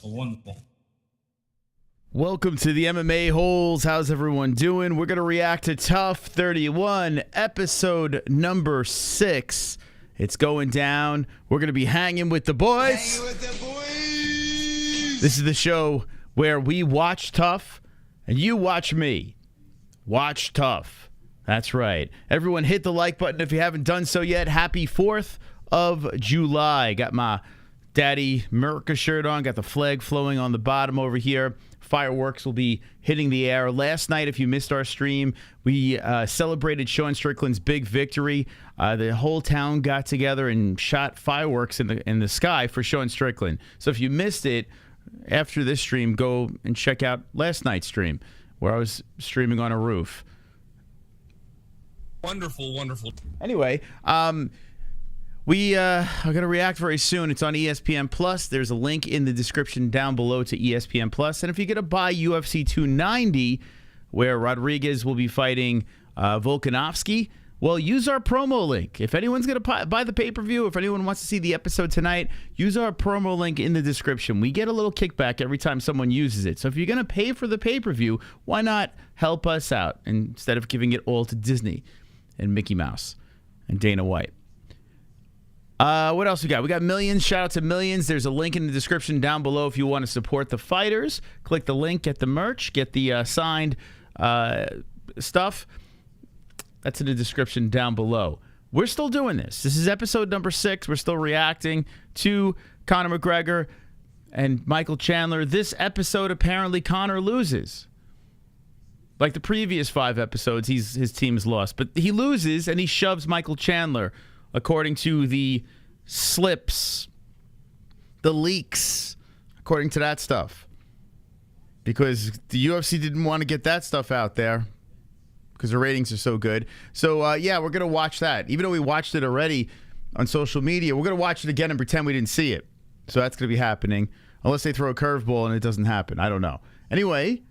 Wonderful, wonderful. Welcome to the MMA-Holes. How's everyone doing? We're going to react to TUF 31, episode number 6. It's going down. We're going to be hanging with the boys. Hanging with the boys. This is the show where we watch TUF and you watch me. Watch TUF. That's right. Everyone hit the like button if you haven't done so yet. Happy 4th of July. Got my Daddy Merca shirt on. Got the flag flowing on the bottom over here. Fireworks will be hitting the air. Last night, if you missed our stream, we celebrated Sean Strickland's big victory. The whole town got together and shot fireworks in the sky for Sean Strickland. So if you missed it, after this stream, go and check out last night's stream where I was streaming on a roof. Wonderful, wonderful. Anyway, we are going to react very soon. It's on ESPN Plus. There's a link in the description down below to ESPN Plus. And if you're going to buy UFC 290, where Rodriguez will be fighting Volkanovski, well, use our promo link. If anyone's going to buy the pay-per-view, if anyone wants to see the episode tonight, use our promo link in the description. We get a little kickback every time someone uses it. So if you're going to pay for the pay-per-view, why not help us out instead of giving it all to Disney and Mickey Mouse and Dana White? What else we got? We got Millions. Shout out to Millions. There's a link in the description down below if you want to support the fighters. Click the link, get the merch, get the signed stuff. That's in the description down below. We're still doing this. This is episode number 6. We're still reacting to Conor McGregor and Michael Chandler. This episode, apparently, Conor loses. Like the previous 5 episodes, his team's lost. But he loses, and he shoves Michael Chandler, according to the slips, the leaks, according to that stuff. Because the UFC didn't want to get that stuff out there because the ratings are so good. So, yeah, we're going to watch that. Even though we watched it already on social media, we're going to watch it again and pretend we didn't see it. So that's going to be happening. Unless they throw a curveball and it doesn't happen. I don't know. Anyway,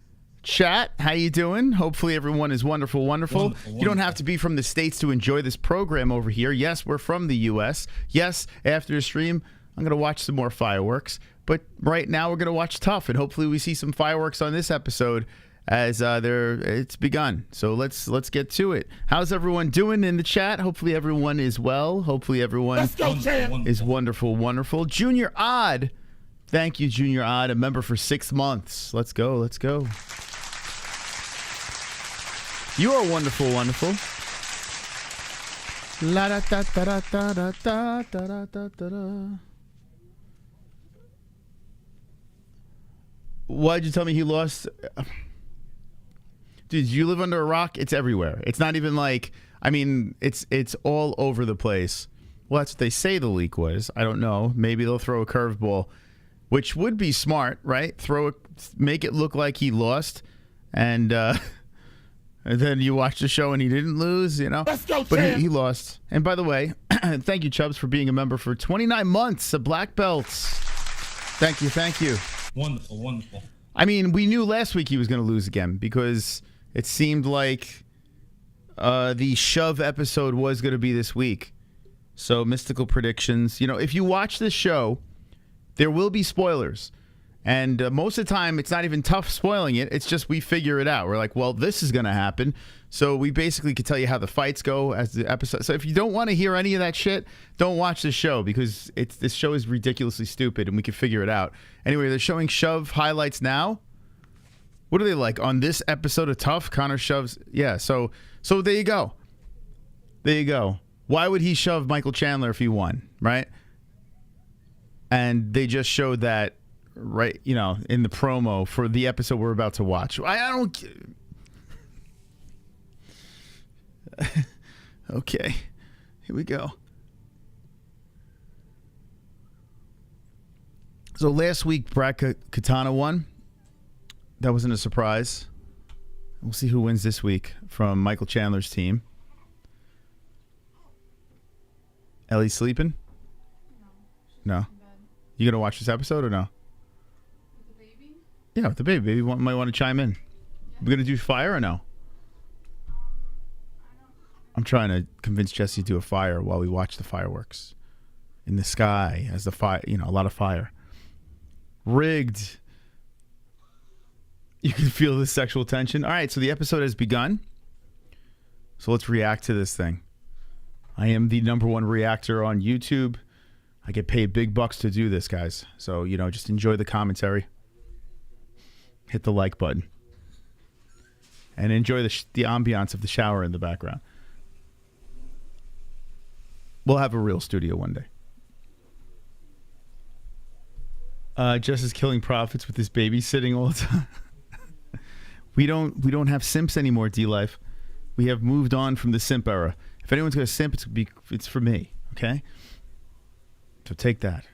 chat, how you doing? Hopefully everyone is wonderful, wonderful. You don't have to be from the States to enjoy this program over here. Yes, we're from the U.S. Yes, after the stream, I'm going to watch some more fireworks. But right now we're going to watch TUF, and hopefully we see some fireworks on this episode as it's begun. So let's get to it. How's everyone doing in the chat? Hopefully everyone is well. Hopefully everyone is wonderful, wonderful. Junior Odd. Thank you, Junior Odd, a member for 6 months. Let's go, let's go. You are wonderful, wonderful. La da da da da da da da da da da. Why'd you tell me he lost? Dude, you live under a rock? It's everywhere. It's not even like, I mean, it's all over the place. Well, that's what they say the leak was. I don't know. Maybe they'll throw a curveball, which would be smart, right? Make it look like he lost, and then you watch the show and he didn't lose, you know? Let's go, but he lost. And by the way, thank you, Chubbs, for being a member for 29 months of Black Belts. Thank you, thank you. Wonderful, wonderful. I mean, we knew last week he was going to lose again because it seemed like the shove episode was going to be this week. So, mystical predictions. You know, if you watch this show, there will be spoilers. And most of the time, it's not even TUF spoiling it. It's just we figure it out. We're like, well, this is going to happen. So we basically could tell you how the fights go as the episode. So if you don't want to hear any of that shit, don't watch the show because this show is ridiculously stupid and we can figure it out. Anyway, they're showing shove highlights now. What are they like? On this episode of TUF, Conor shoves. Yeah, so there you go. There you go. Why would he shove Michael Chandler if he won, right? And they just showed that. Right, you know, in the promo for the episode we're about to watch. I don't. Okay, here we go. So last week, Brad Katana won. That wasn't a surprise. We'll see who wins this week from Michael Chandler's team. Ellie sleeping? No. You gonna watch this episode or no? Yeah, with the baby. Baby might want to chime in. Yeah. We're going to do fire or no? I'm trying to convince Jesse to do a fire while we watch the fireworks in the sky as the fire, you know, a lot of fire. Rigged. You can feel the sexual tension. All right, so the episode has begun. So let's react to this thing. I am the #1 reactor on YouTube. I get paid big bucks to do this, guys. So, you know, just enjoy the commentary. Hit the like button. And enjoy the ambiance of the shower in the background. We'll have a real studio one day. Just as killing profits with this babysitting all the time. We don't have simps anymore, D-Life. We have moved on from the simp era. If anyone's going to simp, it's for me, okay? So take that.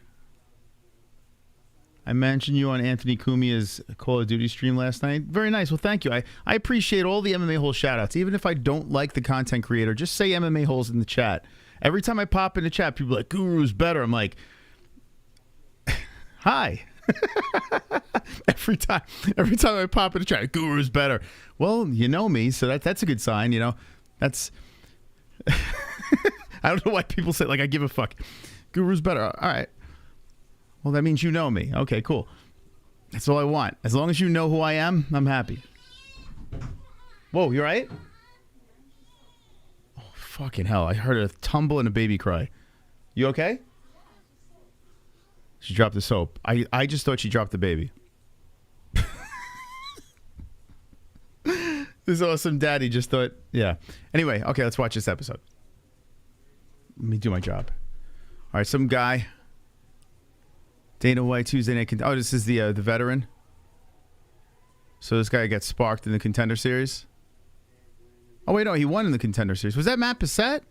I mentioned you on Anthony Cumia's Call of Duty stream last night. Very nice. Well, thank you. I appreciate all the MMA-Holes shout-outs. Even if I don't like the content creator, just say MMA-Holes in the chat. Every time I pop in the chat, people are like, Guru's better. I'm like, hi. every time I pop in the chat, Guru's better. Well, you know me, so that's a good sign, you know. That's I don't know why people say like I give a fuck. Guru's better. All right. Well, that means you know me. Okay, cool. That's all I want. As long as you know who I am, I'm happy. Whoa, you all right? Oh, fucking hell. I heard a tumble and a baby cry. You okay? She dropped the soap. I just thought she dropped the baby. This awesome daddy just thought, yeah. Anyway, okay, let's watch this episode. Let me do my job. All right, some guy. Dana White, Tuesday night. Oh, this is the veteran. So this guy got sparked in the Contender Series. Oh, wait, no, he won in the Contender Series. Was that Matt Bissett?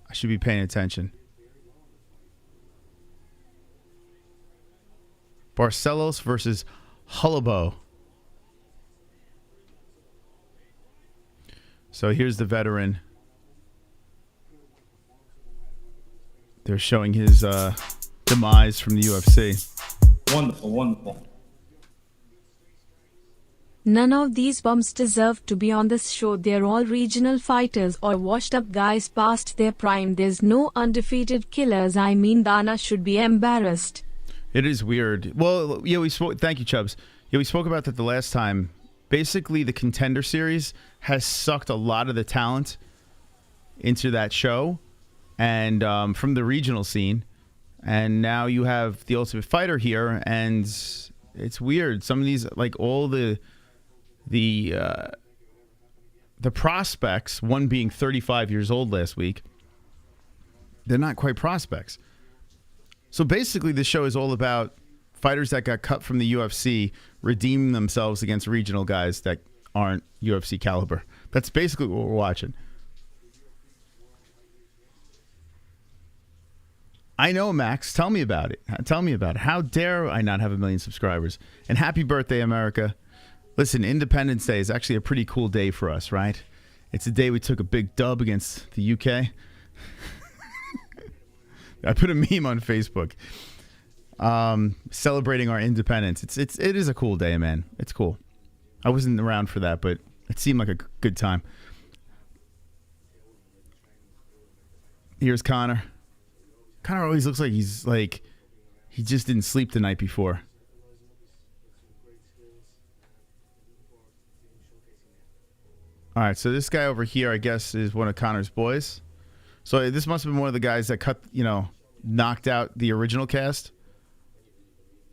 I should be paying attention. Barcelos versus Hullabo. So here's the veteran. They're showing his demise from the UFC. Wonderful, wonderful. None of these bums deserve to be on this show. They're all regional fighters or washed up guys past their prime. There's no undefeated killers. I mean, Dana should be embarrassed. It is weird. Well, yeah, we spoke. Thank you, Chubbs. Yeah, we spoke about that the last time. Basically, the Contender Series has sucked a lot of the talent into that show, and from the regional scene. And now you have the Ultimate Fighter here, and it's weird. Some of these, like all the prospects, one being 35 years old last week, they're not quite prospects. So basically, this show is all about fighters that got cut from the UFC redeeming themselves against regional guys that aren't UFC caliber. That's basically what we're watching. I know, Max. Tell me about it. Tell me about it. How dare I not have 1 million subscribers? And happy birthday, America. Listen, Independence Day is actually a pretty cool day for us, right? It's the day we took a big dub against the UK. I put a meme on Facebook celebrating our independence. It is a cool day, man. It's cool. I wasn't around for that, but it seemed like a good time. Here's Conor. Conor always looks like he just didn't sleep the night before. All right, so this guy over here, I guess, is one of Conor's boys. So this must have been one of the guys that knocked out the original cast.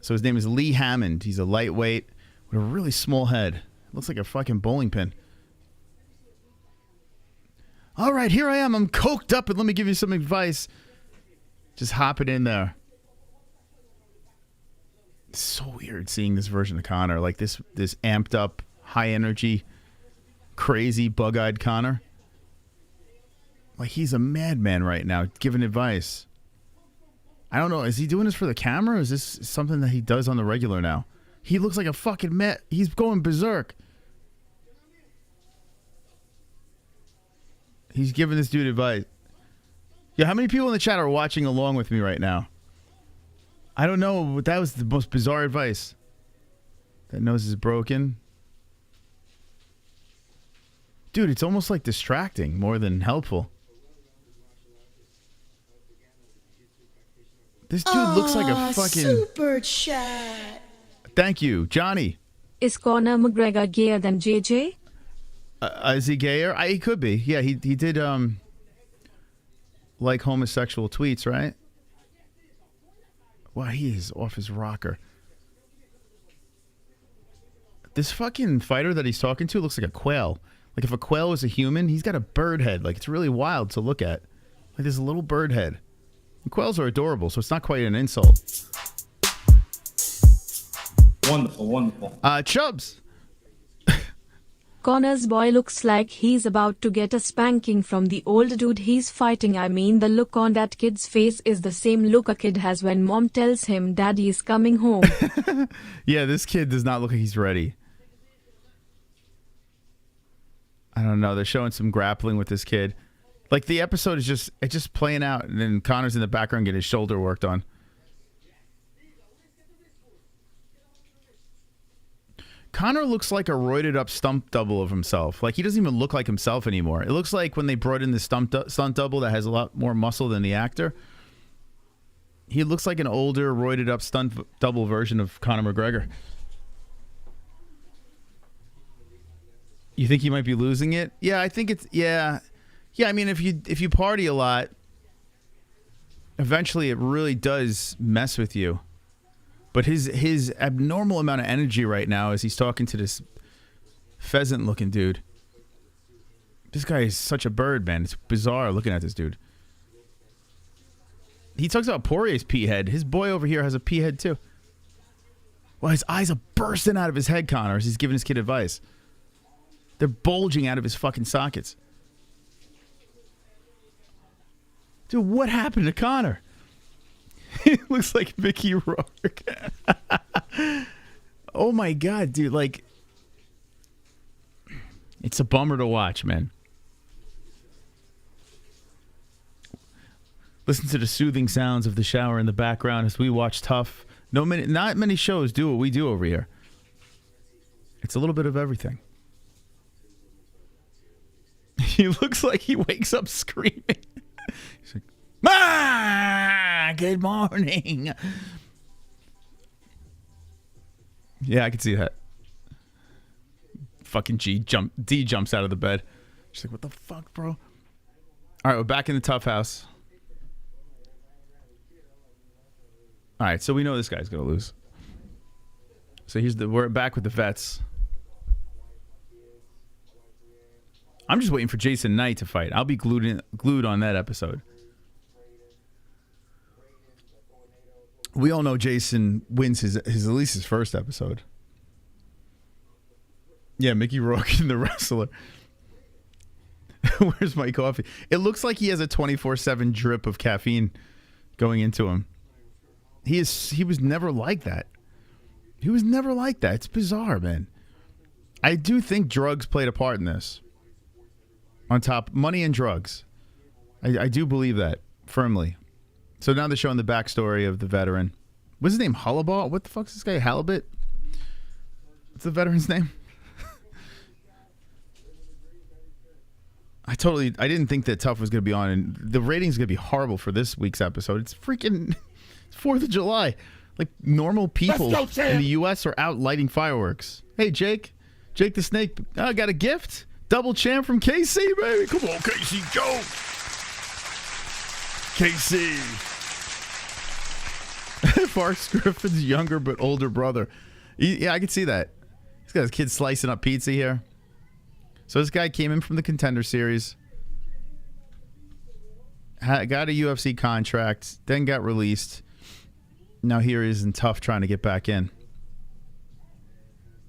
So his name is Lee Hammond. He's a lightweight with a really small head. Looks like a fucking bowling pin. All right, here I am. I'm coked up, and let me give you some advice. Just hop it in there. It's so weird seeing this version of Conor. Like this amped up, high energy, crazy, bug-eyed Conor. Like he's a madman right now, giving advice. I don't know. Is he doing this for the camera, or is this something that he does on the regular now? He looks like a fucking he's going berserk. He's giving this dude advice. Yeah, how many people in the chat are watching along with me right now? I don't know, but that was the most bizarre advice. That nose is broken. Dude, it's almost like distracting more than helpful. This dude looks like a fucking... Super chat. Thank you, Johnny. Is Conor McGregor gayer than JJ? Is he gayer? He could be. Yeah, he did like homosexual tweets, right? Wow, he is off his rocker. This fucking fighter that he's talking to looks like a quail. Like if a quail was a human, he's got a bird head. Like it's really wild to look at. Like this little bird head. And quails are adorable, so it's not quite an insult. Wonderful, wonderful. Chubbs. Conor's boy looks like he's about to get a spanking from the old dude he's fighting. I mean, the look on that kid's face is the same look a kid has when mom tells him daddy is coming home. Yeah, this kid does not look like he's ready. I don't know. They're showing some grappling with this kid. Like the episode is just playing out, and then Conor's in the background getting his shoulder worked on. Conor looks like a roided up stunt double of himself. Like he doesn't even look like himself anymore. It looks like when they brought in the stunt double that has a lot more muscle than the actor. He looks like an older roided up stunt double version of Conor McGregor. You think he might be losing it? Yeah, I think it's yeah. I mean, if you party a lot, eventually it really does mess with you. But his abnormal amount of energy right now as he's talking to this pheasant-looking dude. This guy is such a bird, man. It's bizarre looking at this dude. He talks about Poirier's pea head. His boy over here has a pea head too. Well, his eyes are bursting out of his head, Conor, as he's giving his kid advice. They're bulging out of his fucking sockets. Dude, what happened to Conor? He looks like Mickey Rourke. Oh my God, dude. Like, it's a bummer to watch, man. Listen to the soothing sounds of the shower in the background as we watch TUF. Not many shows do what we do over here. It's a little bit of everything. He looks like he wakes up screaming. He's like, "Ma, good morning." Yeah, I can see that. Fucking D jumps out of the bed. She's like, "What the fuck, bro?" All right, we're back in the TUF house. All right, so we know this guy's gonna lose. So we're back with the vets. I'm just waiting for Jason Knight to fight. I'll be glued on that episode. We all know Jason wins his at least his first episode. Yeah, Mickey Rourke and the wrestler. Where's my coffee? It looks like he has a 24/7 drip of caffeine going into him. He was never like that. He was never like that. It's bizarre, man. I do think drugs played a part in this. On top, money and drugs. I do believe that firmly. So now they're showing the backstory of the veteran. What's his name? Hullabaugh? What the fuck's this guy? Halibut? What's the veteran's name? I didn't think that TUF was going to be on, and the rating's going to be horrible for this week's episode. It's freaking 4th of July. Like, normal people in the U.S. are out lighting fireworks. Hey, Jake the Snake, I got a gift. Double champ from KC, baby. Come on, KC, go. KC. Forrest Griffin's younger but older brother. Yeah, I can see that. He's got his kid slicing up pizza here. So this guy came in from the Contender Series. Got a UFC contract. Then got released. Now here he is in TUF trying to get back in.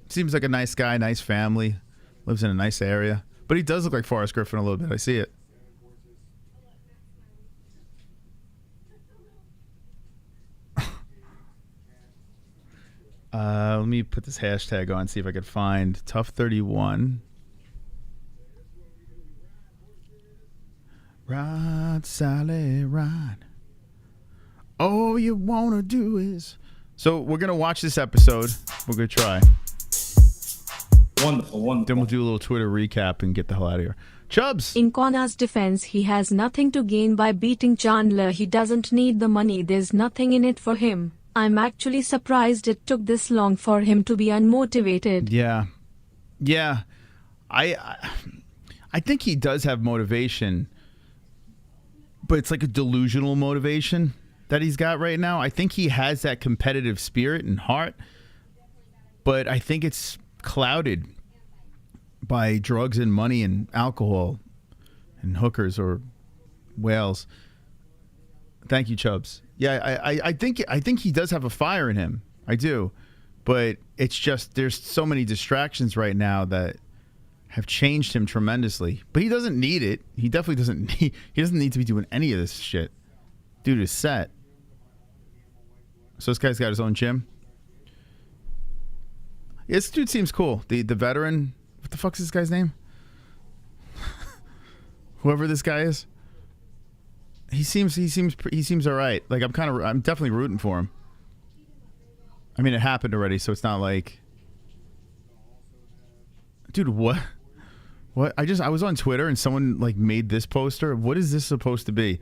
Seems like a nice guy, nice family. Lives in a nice area. But he does look like Forrest Griffin a little bit. I see it. Let me put this hashtag on, see if I could find TUF31. Ride, Sally, ride. All you want to do is... So we're going to watch this episode. We're going to try. Wonderful, wonderful. Then we'll do a little Twitter recap and get the hell out of here. Chubbs. In Conor's defense, he has nothing to gain by beating Chandler. He doesn't need the money. There's nothing in it for him. I'm actually surprised it took this long for him to be unmotivated. Yeah. I think he does have motivation, but it's like a delusional motivation that he's got right now. I think he has that competitive spirit and heart, but I think it's clouded by drugs and money and alcohol and hookers or whales. Thank you, Chubbs. Yeah, I think he does have a fire in him. I do. But it's just there's so many distractions right now that have changed him tremendously. But he doesn't need it. He definitely doesn't need to be doing any of this shit. Dude is set. So this guy's got his own gym. Yeah, this dude seems cool. The veteran. What the fuck's this guy's name? Whoever this guy is. He seems all right. Like I'm definitely rooting for him. I mean, it happened already, so it's not like, dude, what? I was on Twitter and someone like made this poster. What is this supposed to be?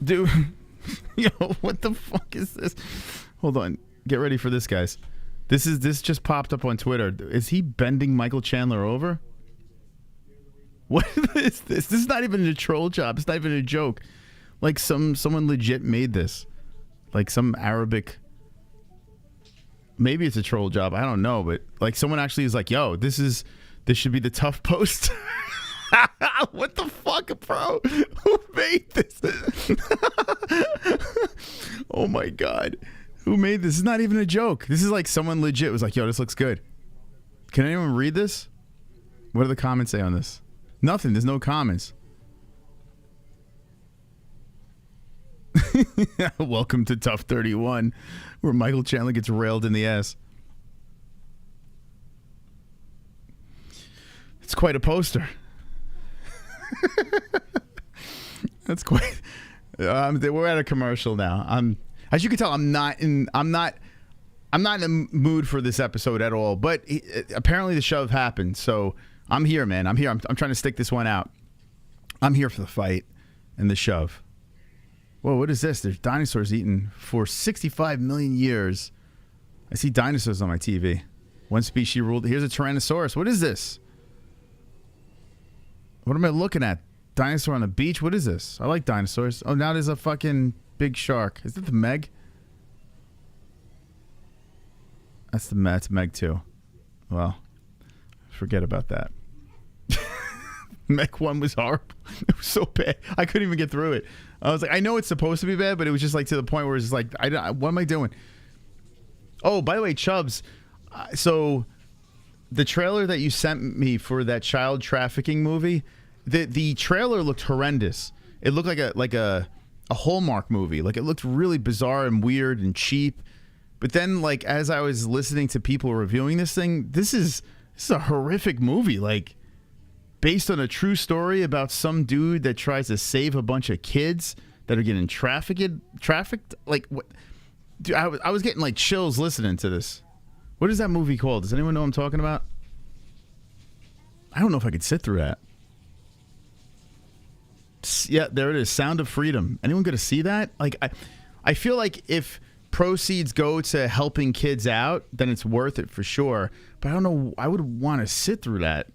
Dude, yo, what the fuck is this? Hold on. Get ready for this, guys. This just popped up on Twitter. Is he bending Michael Chandler over? What is this? This is not even a troll job. It's not even a joke. Like someone legit made this. Like some Arabic. Maybe it's a troll job. I don't know, but like someone actually is like, "Yo, this should be the TUF post." What the fuck, bro? Who made this? Oh my god. Who made this? This is not even a joke. This is like someone legit was like, "Yo, this looks good." Can anyone read this? What do the comments say on this? Nothing. There's no comments. Welcome to TUF 31, where Michael Chandler gets railed in the ass. It's quite a poster. That's quite. We're at a commercial now. As you can tell, I'm not in the mood for this episode at all. But apparently the shove happened, so I'm here, man. I'm here. I'm trying to stick this one out. I'm here for the fight and the shove. Whoa, what is this? There's dinosaurs eaten for 65 million years. I see dinosaurs on my TV. One species ruled. Here's a Tyrannosaurus. What is this? What am I looking at? Dinosaur on the beach? What is this? I like dinosaurs. Oh, now there's a fucking big shark. Is that the Meg? That's Meg too. Well, forget about that. Meg 1 was horrible. It was so bad. I couldn't even get through it. I was like, I know it's supposed to be bad, but it was just like to the point where it's like, what am I doing? Oh, by the way, Chubbs. So the trailer that you sent me for that child trafficking movie, the trailer looked horrendous. It looked like a Hallmark movie. Like it looked really bizarre and weird and cheap. But then, like as I was listening to people reviewing this thing, this is a horrific movie. Like based on a true story about some dude that tries to save a bunch of kids that are getting trafficked. Like what? Dude, I was getting like chills listening to this. What is that movie called? Does anyone know what I'm talking about? I don't know if I could sit through that. Yeah, there it is. Sound of Freedom. Anyone going to see that? Like, I feel like if proceeds go to helping kids out, then it's worth it for sure. But I don't know. I would want to sit through that.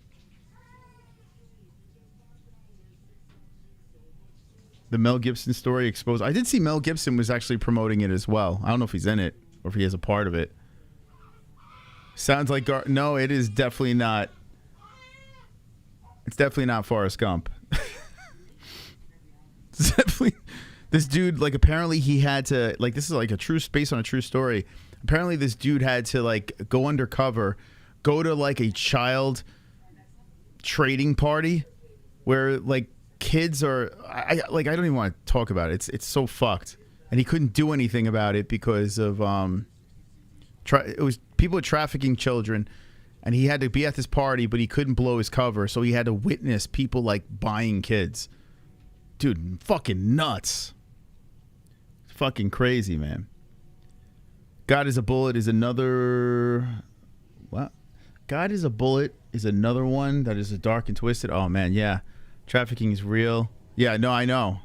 The Mel Gibson story exposed. I did see Mel Gibson was actually promoting it as well. I don't know if he's in it or if he has a part of it. Sounds like no, it is definitely not. It's definitely not Forrest Gump. It's definitely this dude. Like apparently he had to like this is like a true based on a true story. Apparently this dude had to like go undercover, go to like a child trading party where like kids are I don't even want to talk about it. It's so fucked, and he couldn't do anything about it because of it was people trafficking children, and he had to be at this party, but he couldn't blow his cover, so he had to witness people like buying kids. Dude, fucking nuts. Fucking crazy, man. God is a Bullet is another. What? God is a Bullet is another one that is dark and twisted. Oh man, yeah, trafficking is real. Yeah, no, I know.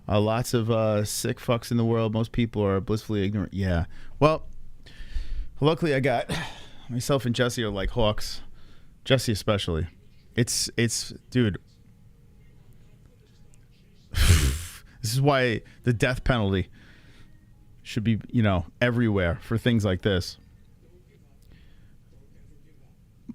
Lots of sick fucks in the world. Most people are blissfully ignorant. Yeah. Well, luckily I got myself and Jesse are like hawks. Jesse especially. It's dude. This is why the death penalty should be, everywhere for things like this.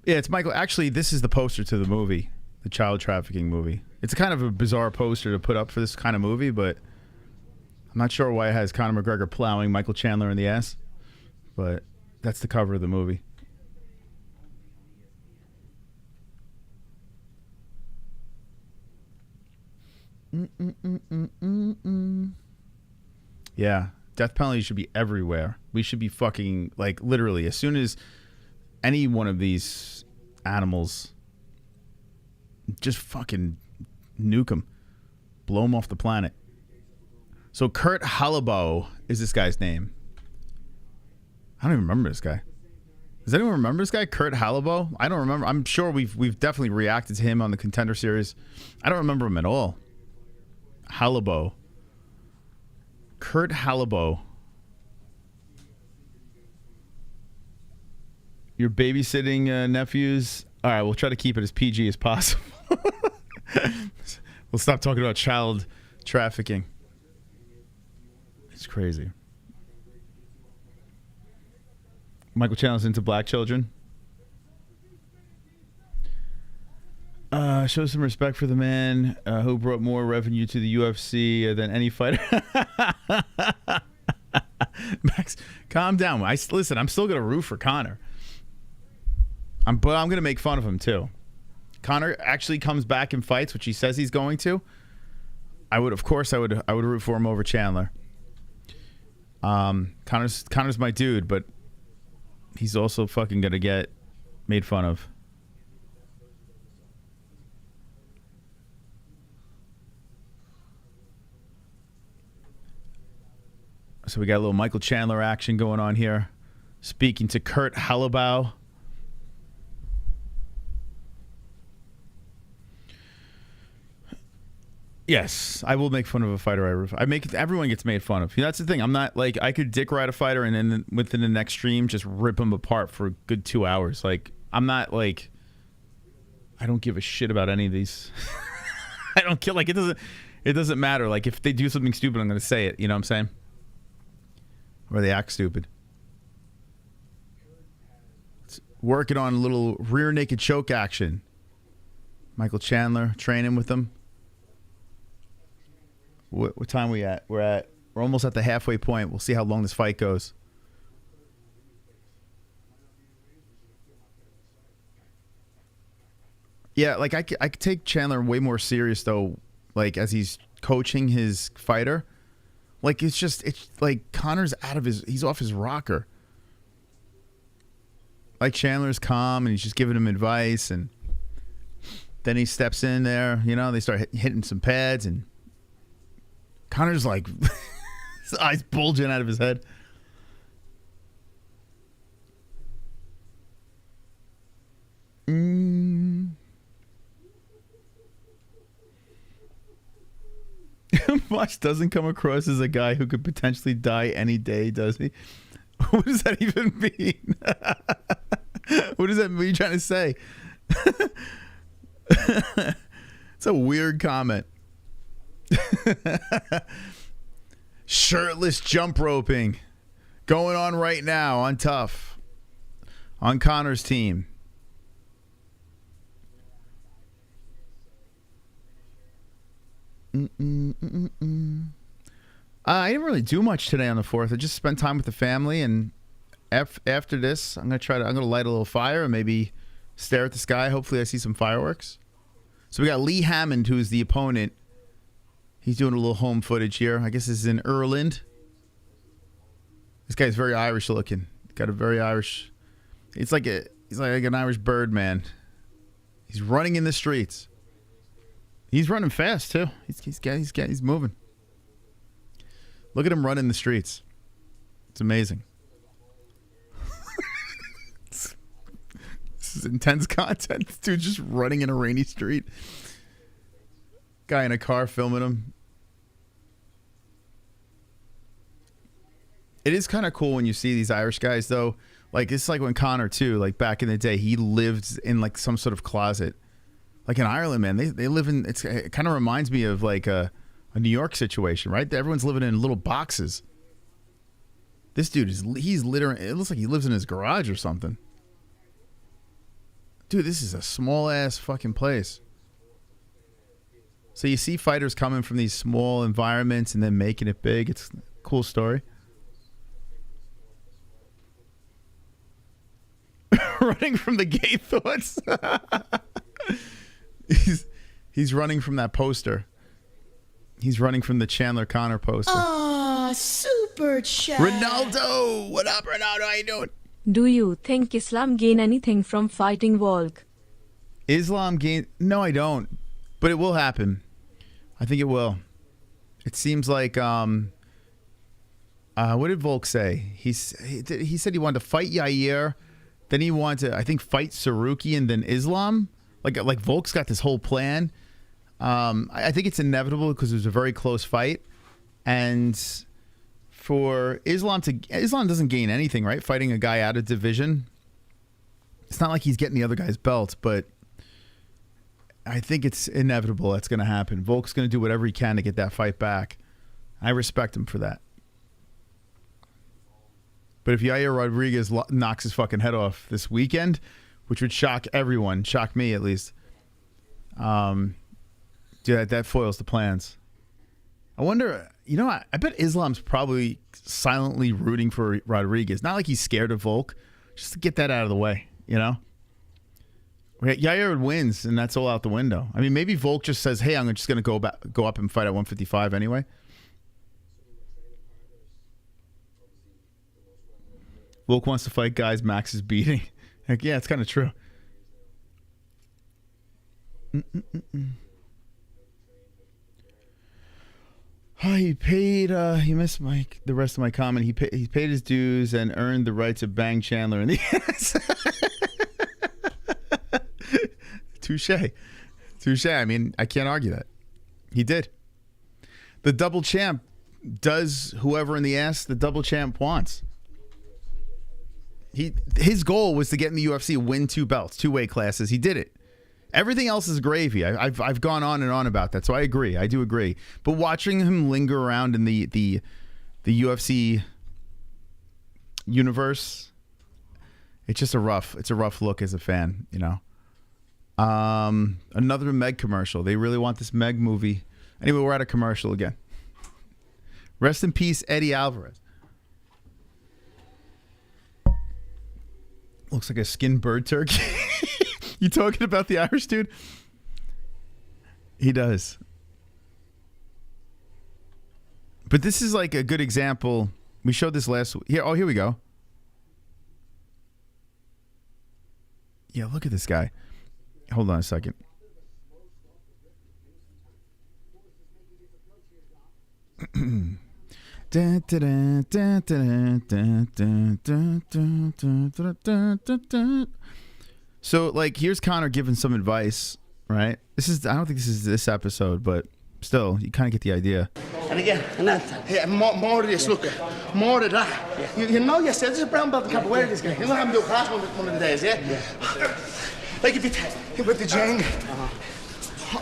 Yeah, it's Michael. Actually, this is the poster to the movie, the child trafficking movie. It's kind of a bizarre poster to put up for this kind of movie, but I'm not sure why it has Conor McGregor plowing Michael Chandler in the ass. But that's the cover of the movie. Yeah, death penalty should be everywhere. We should be fucking, like, literally, as soon as any one of these animals, just fucking nuke them, blow them off the planet. So Kurt Hallabo is this guy's name. I don't even remember this guy. Does anyone remember this guy, Kurt Hallabo? I don't remember. I'm sure we've definitely reacted to him on the Contender Series. I don't remember him at all. Hallabo. Kurt Hallabo. Your babysitting nephews. All right, we'll try to keep it as PG as possible. We'll stop talking about child trafficking. It's crazy. Michael Chandler's into black children. Show some respect for the man who brought more revenue to the UFC than any fighter. Max, calm down. Listen, I'm still going to root for Conor. But I'm going to make fun of him too. Conor actually comes back and fights, which he says he's going to. I would root for him over Chandler. Conor's my dude, but he's also fucking going to get made fun of. So we got a little Michael Chandler action going on here. Speaking to Kurt Hallabo. Yes, I will make fun of a fighter. Everyone gets made fun of. That's the thing. I'm not like, I could dick ride a fighter and then within the next stream just rip him apart for a good 2 hours. Like, I'm not like, I don't give a shit about any of these. I don't care. Like, it doesn't matter. Like, if they do something stupid, I'm going to say it. You know what I'm saying? Or they act stupid. It's working on a little rear naked choke action. Michael Chandler training with them. What time are we at? We're almost at the halfway point. We'll see how long this fight goes. Yeah, like I could take Chandler way more serious though. Like as he's coaching his fighter, like it's like Conor's he's off his rocker. Like Chandler's calm and he's just giving him advice, and then he steps in there. They start hitting some pads and. Conor's like, his eyes bulging out of his head. Mosh doesn't come across as a guy who could potentially die any day, does he? What does that even mean? What does that mean? What are you trying to say? It's a weird comment. Shirtless jump roping going on right now on TUF on Conor's team. I didn't really do much today on the 4th. I just spent time with the family, and after this I'm gonna light a little fire and maybe stare at the sky. Hopefully I see some fireworks. So we got Lee Hammond, who's the opponent. He's doing a little home footage here. I guess this is in Ireland. This guy's very Irish looking. Got a very Irish. He's like an Irish bird, man. He's running in the streets. He's running fast too. He's moving. Look at him run in the streets. It's amazing. This is intense content. This dude's just running in a rainy street. Guy in a car filming him. It is kind of cool when you see these Irish guys, though. Like, it's like when Conor, too, like back in the day, he lived in like some sort of closet. Like in Ireland, man, they live in, it kind of reminds me of like a New York situation, right? Everyone's living in little boxes. This dude he's literally, it looks like he lives in his garage or something. Dude, this is a small ass fucking place. So you see fighters coming from these small environments and then making it big. It's a cool story. Running from the gay thoughts. He's running from that poster. He's running from the Chandler Conor poster. Ah, super chat. Ronaldo! What up, Ronaldo? How you doing? Do you think Islam gain anything from fighting Volk? Islam gain? No, I don't. But it will happen. I think it will. It seems like what did Volk say? He said he wanted to fight Yair. Then he wanted to, I think, fight Saruki and then Islam. Like Volk's got this whole plan. I think it's inevitable because it was a very close fight. And for Islam doesn't gain anything, right? Fighting a guy out of division. It's not like he's getting the other guy's belt, but I think it's inevitable that's going to happen. Volk's going to do whatever he can to get that fight back. I respect him for that. But if Yair Rodriguez knocks his fucking head off this weekend, which would shock everyone, shock me at least, dude, that foils the plans. I wonder, I bet Islam's probably silently rooting for Rodriguez. Not like he's scared of Volk, just to get that out of the way, Yair wins, and that's all out the window. I mean, maybe Volk just says, hey, I'm just going to go up and fight at 155 anyway. Volk wants to fight guys Max is beating. Heck yeah, it's kind of true. He paid. He missed the rest of my comment. He paid his dues and earned the right to bang Chandler in the ass. Touche. I mean, I can't argue that. He did. The double champ does whoever in the ass the double champ wants. His goal was to get in the UFC, win 2 belts, 2 weight classes. He did it. Everything else is gravy. I've gone on and on about that, so I agree. I do agree. But watching him linger around in the UFC universe, it's just a rough look as a fan, Another Meg commercial. They really want this Meg movie. Anyway, we're at a commercial again. Rest in peace, Eddie Alvarez. Looks like a skinned bird turkey. You talking about the Irish dude? He does. But this is like a good example. We showed this last week. Here we go. Yeah, look at this guy. Hold on a second. So, like, here's Conor giving some advice, right? I don't think this is this episode, but still, you kind of get the idea. And again, more of this, look, more of that. Yeah. You know yourself, this is a brown belt in capoeira, this guy. You know how I'm doing class one of the days, yeah? Like if you with the Jane,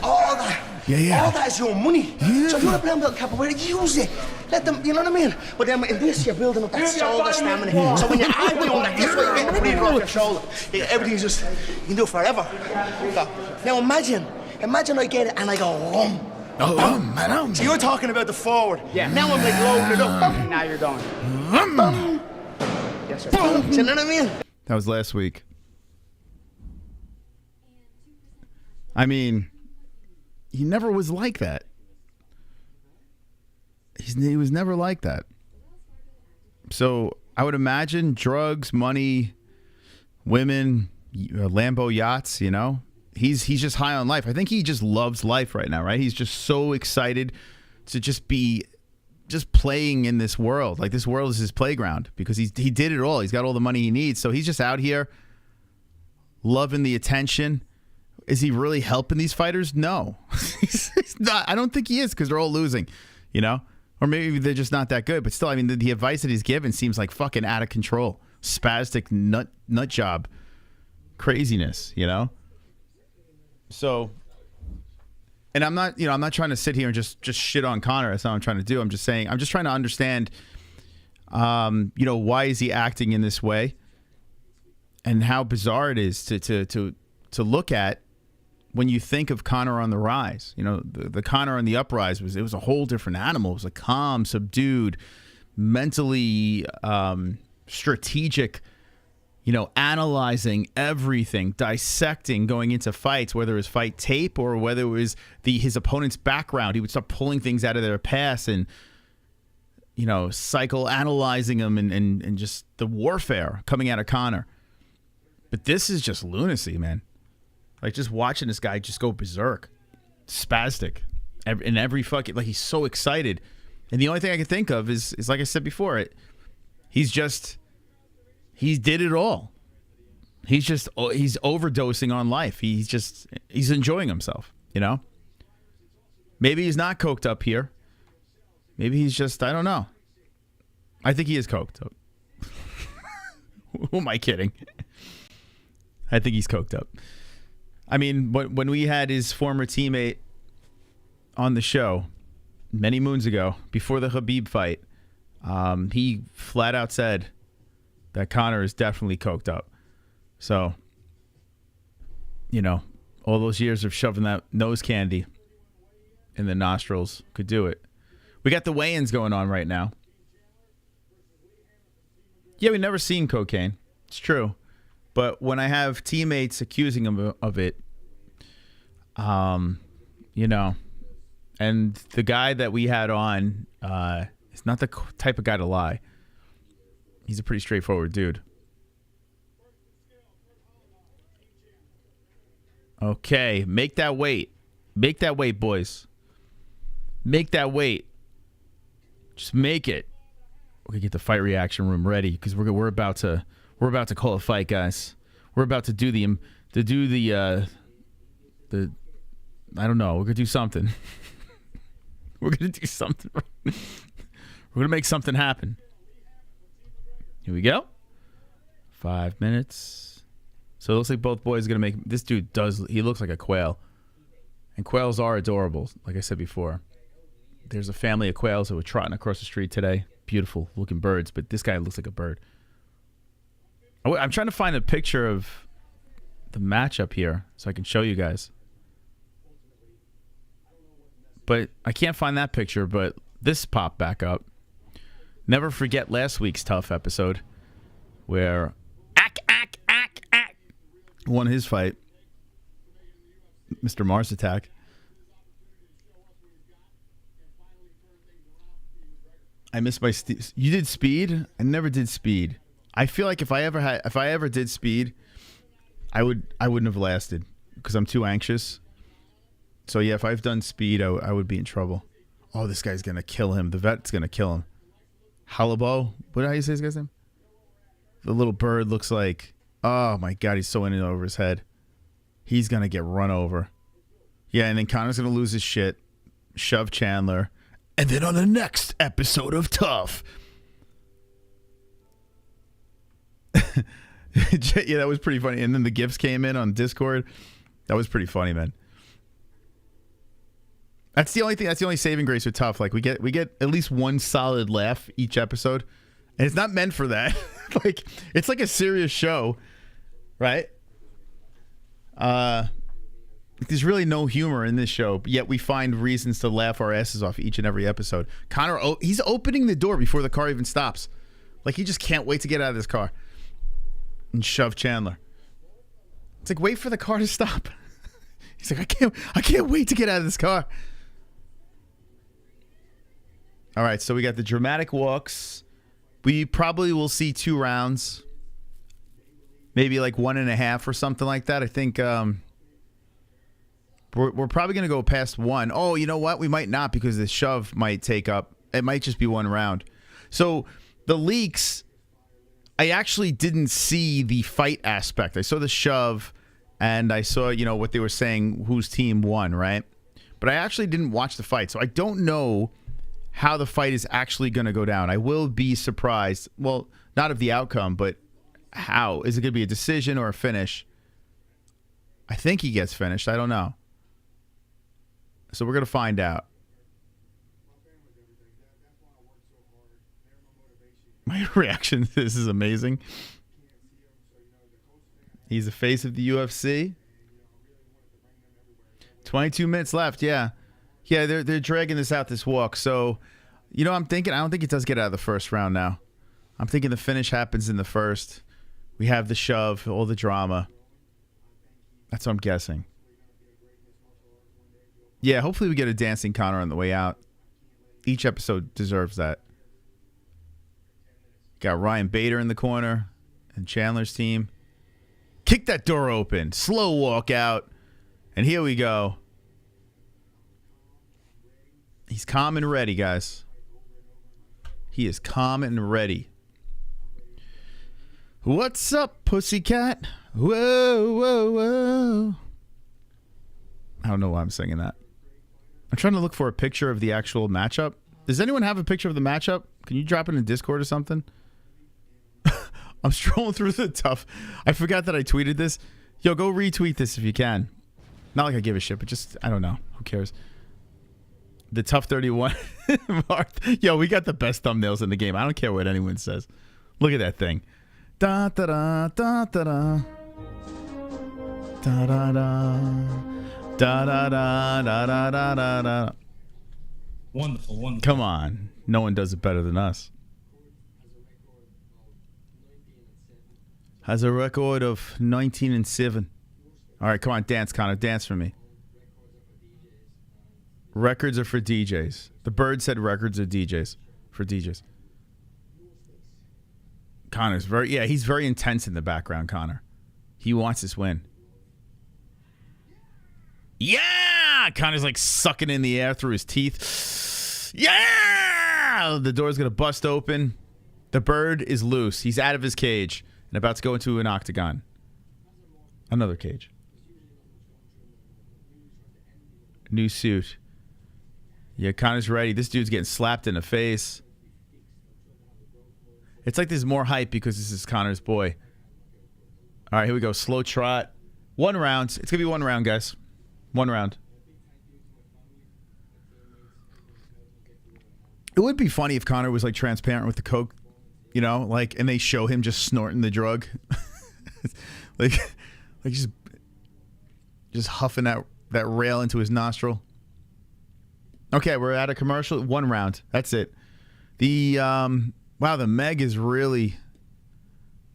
all that. Yeah. All that is your money. Yeah. So if you're a brown belt in capoeira, use it. Let them, you know what I mean? But then in this, you're building up that shoulder stamina. So when you are doing that, this way you're getting the breathing off your shoulder. Everything's just, you can do it forever. Now imagine I get it and I go, man. So you're talking about the forward. Yeah. Now I'm like loading it up. Now you're going. Yes, sir. Do you know what I mean? That was last week. I mean, he never was like that. He was never like that. So I would imagine drugs, money, women, Lambo yachts, He's just high on life. I think he just loves life right now, right? He's just so excited to just be playing in this world. Like, this world is his playground because he did it all. He's got all the money he needs. So he's just out here loving the attention. Is he really helping these fighters? No. He's not. I don't think he is because they're all losing, you know? Or maybe they're just not that good. But still, I mean, the advice that he's given seems like fucking out of control. Spastic nut job. Craziness, you know? So, and I'm not trying to sit here and just shit on Conor. That's not what I'm trying to do. I'm just saying, I'm just trying to understand, why is he acting in this way? And how bizarre it is to look at when you think of Conor on the rise. You know, the Conor on the uprise was a whole different animal. It was a calm, subdued, mentally strategic, analyzing everything, dissecting, going into fights, whether it was fight tape or whether it was his opponent's background. He would start pulling things out of their past and, psychoanalyzing them and just the warfare coming out of Conor. But this is just lunacy, man. Like, just watching this guy just go berserk. Spastic. In every fucking... Like, he's so excited. And the only thing I can think of is like I said before, he did it all. He's overdosing on life. He's enjoying himself, Maybe he's not coked up here. Maybe he's just... I don't know. I think he is coked up. Who am I kidding? I think he's coked up. I mean, when we had his former teammate on the show many moons ago, before the Khabib fight, he flat out said that Conor is definitely coked up. So, all those years of shoving that nose candy in the nostrils could do it. We got the weigh-ins going on right now. Yeah, we've never seen cocaine. It's true. But when I have teammates accusing him of it, and the guy that we had on is not the type of guy to lie. He's a pretty straightforward dude. Okay, make that weight. Make that weight, boys. Make that weight. Just make it. We're gonna get the fight reaction room ready because we're about to call a fight, guys. We're about to do the I don't know. We're gonna do something. We're gonna do something. We're gonna make something happen. Here we go. 5 minutes. So it looks like both boys are gonna make. This dude he looks like a quail, and quails are adorable. Like I said before, there's a family of quails that were trotting across the street today. Beautiful looking birds, but this guy looks like a bird. I'm trying to find a picture of the matchup here so I can show you guys. But I can't find that picture, but this popped back up. Never forget last week's TUF episode where won his fight. Mr. Mars Attack. I missed my... You did speed? I never did speed. I feel like if I ever did speed, I wouldn't have lasted because I'm too anxious. So yeah, if I've done speed, I would be in trouble. Oh, this guy's gonna kill him. The vet's gonna kill him. Halabo. How do you say this guy's name? The little bird looks like... Oh my God, he's so in it over his head. He's gonna get run over. Yeah, and then Conor's gonna lose his shit, shove Chandler, and then on the next episode of TUF. Yeah, that was pretty funny. And then the gifts came in on Discord. That was pretty funny, man. That's the only thing. That's the only saving grace with TUF. Like we get at least one solid laugh each episode, and it's not meant for that. Like it's like a serious show, right? There's really no humor in this show, yet we find reasons to laugh our asses off each and every episode. Conor, he's opening the door before the car even stops. Like he just can't wait to get out of this car and shove Chandler. It's like, wait for the car to stop. He's like, I can't wait to get out of this car. All right, so we got the dramatic walks. We probably will see 2 rounds. Maybe like 1.5 or something like that. I think we're probably going to go past 1. Oh, you know what? We might not because the shove might take up. It might just be 1 round. So the leaks, I actually didn't see the fight aspect. I saw the shove. and I saw, you know, what they were saying, whose team won, right? But I actually didn't watch the fight, so I don't know how the fight is actually going to go down. I will be surprised. Well, not of the outcome, but how. Is it going to be a decision or a finish? I think he gets finished. I don't know. So we're going to find out. My reaction to this is amazing. He's the face of the UFC. 22 minutes left, yeah. Yeah, they're dragging this out, this walk. So, you know, I'm thinking, I don't think it does get out of the first round now. I'm thinking the finish happens in the first. We have the shove, all the drama. That's what I'm guessing. Yeah, hopefully we get a dancing Conor on the way out. Each episode deserves that. Got Ryan Bader in the corner and Chandler's team. Kick that door open. Slow walk out. And here we go. He's calm and ready, guys. He is calm and ready. What's up, pussycat? Whoa, whoa, whoa. I don't know why I'm singing that. I'm trying to look for a picture of the actual matchup. Does anyone have a picture of the matchup? Can you drop it in Discord or something? I'm strolling through the TUF. I forgot that I tweeted this. Yo, go retweet this if you can. Not like I give a shit, but just, I don't know. Who cares? The TUF 31. Yo, we got the best thumbnails in the game. I don't care what anyone says. Look at that thing. Da da da da da da. Da da da. Da da da da da da da da. Wonderful, wonderful. Come on. No one does it better than us. Has a record of 19-7. All right, come on, dance, Conor. Dance for me. Records are for DJs. The bird said records are DJs. For DJs. Conor's very, yeah, he's very intense in the background, Conor. He wants this win. Yeah! Conor's like sucking in the air through his teeth. Yeah! The door's going to bust open. The bird is loose. He's out of his cage and about to go into an octagon. Another cage. New suit. Yeah, Conor's ready. This dude's getting slapped in the face. It's like there's more hype because this is Conor's boy. All right, here we go. Slow trot. 1 round. It's going to be 1 round, guys. 1 round. It would be funny if Conor was like transparent with the coke, you know, like, and they show him just snorting the drug. like just huffing that rail into his nostril. Okay, we're at a commercial. 1 round. That's it. The wow, the Meg is really.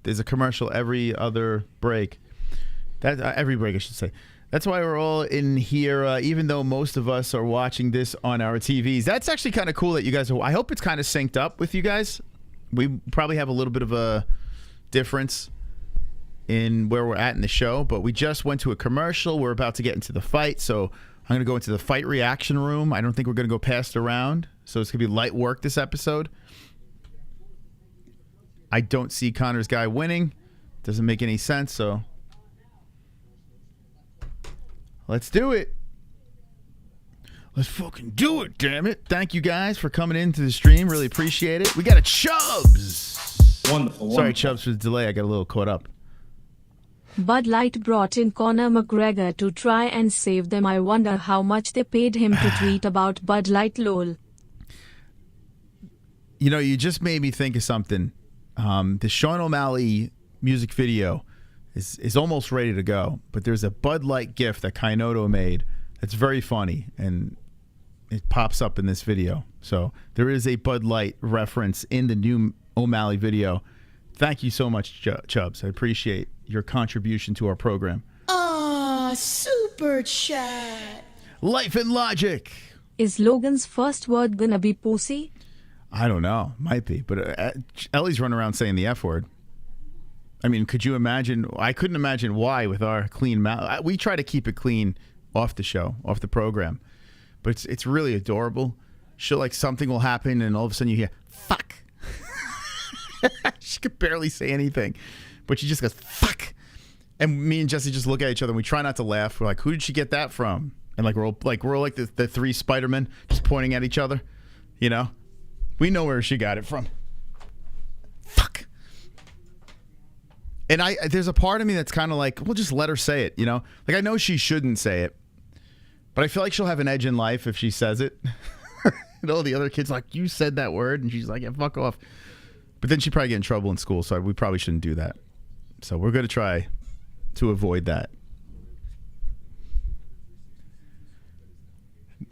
There's a commercial every other break. That every break, I should say. That's why we're all in here, even though most of us are watching this on our TVs. That's actually kind of cool that you guys are. I hope it's kind of synced up with you guys. We probably have a little bit of a difference in where we're at in the show, but we just went to a commercial. We're about to get into the fight, so I'm going to go into the fight reaction room. I don't think we're going to go past the round, so it's going to be light work this episode. I don't see Conor's guy winning. Doesn't make any sense, so let's do it. Let's fucking do it, damn it. Thank you guys for coming into the stream. Really appreciate it. We got a Chubbs. Wonderful. Sorry, Chubbs, for the delay. I got a little caught up. Bud Light brought in Conor McGregor to try and save them. I wonder how much they paid him to tweet about Bud Light, lol. You know, you just made me think of something. The Sean O'Malley music video is almost ready to go, but there's a Bud Light gif that Kainoto made that's very funny, and it pops up in this video. So there is a Bud Light reference in the new O'Malley video. Thank you so much, Chubbs. I appreciate your contribution to our program. Ah, super chat. Life and Logic. Is Logan's first word gonna be pussy? I don't know. Might be. But Ellie's running around saying the F word. I mean, could you imagine? I couldn't imagine why with our clean mouth. We try to keep it clean off the show, off the program. But it's really adorable. She'll, like, something will happen and all of a sudden you hear, fuck. She could barely say anything. But she just goes, fuck. And me and Jesse just look at each other and we try not to laugh. We're like, who did she get that from? And like we're like the three Spider-Men just pointing at each other. You know? We know where she got it from. Fuck. And there's a part of me that's kind of like, well, just let her say it, you know? Like, I know she shouldn't say it, but I feel like she'll have an edge in life if she says it. And all the other kids like, you said that word, and she's like, yeah, fuck off. But then she'd probably get in trouble in school, so we probably shouldn't do that. So we're going to try to avoid that.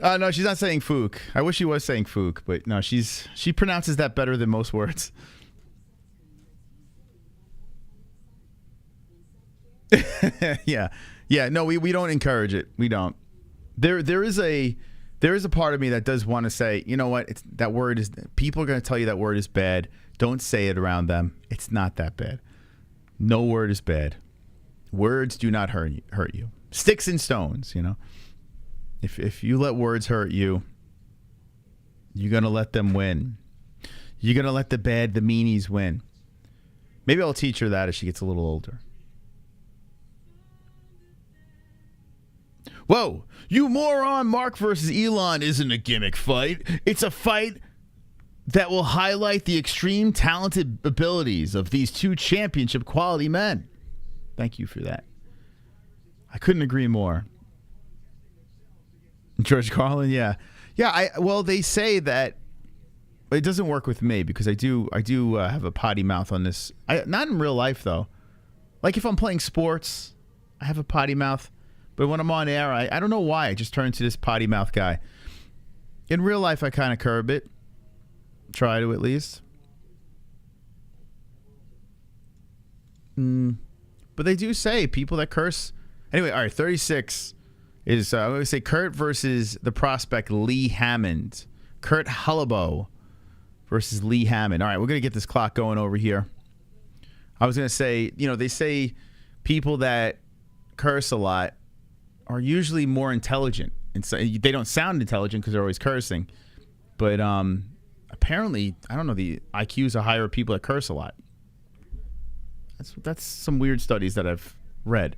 No, she's not saying fook. I wish she was saying fook, but no, she pronounces that better than most words. Yeah. No, we don't encourage it. We don't. There is a part of me that does want to say, you know what? People are going to tell you that word is bad. Don't say it around them. It's not that bad. No word is bad. Words do not hurt you. Sticks and stones, you know. If you let words hurt you, you're going to let them win. You're going to let the meanies win. Maybe I'll teach her that as she gets a little older. Whoa, you moron, Mark versus Elon isn't a gimmick fight. It's a fight that will highlight the extreme talented abilities of these two championship quality men. Thank you for that. I couldn't agree more. George Carlin, yeah. Well, they say that it doesn't work with me because I do have a potty mouth on this. Not in real life, though. Like if I'm playing sports, I have a potty mouth. But when I'm on air, I don't know why. I just turn to this potty mouth guy. In real life, I kind of curb it. Try to, at least. But they do say people that curse. Anyway, all right, 36 is, I'm going to say Kurt versus the prospect Lee Hammond. Kurt Hullabo versus Lee Hammond. All right, we're going to get this clock going over here. I was going to say, you know, they say people that curse a lot are usually more intelligent, and so they don't sound intelligent because they're always cursing. But apparently, I don't know, the IQs are higher of people that curse a lot. That's some weird studies that I've read.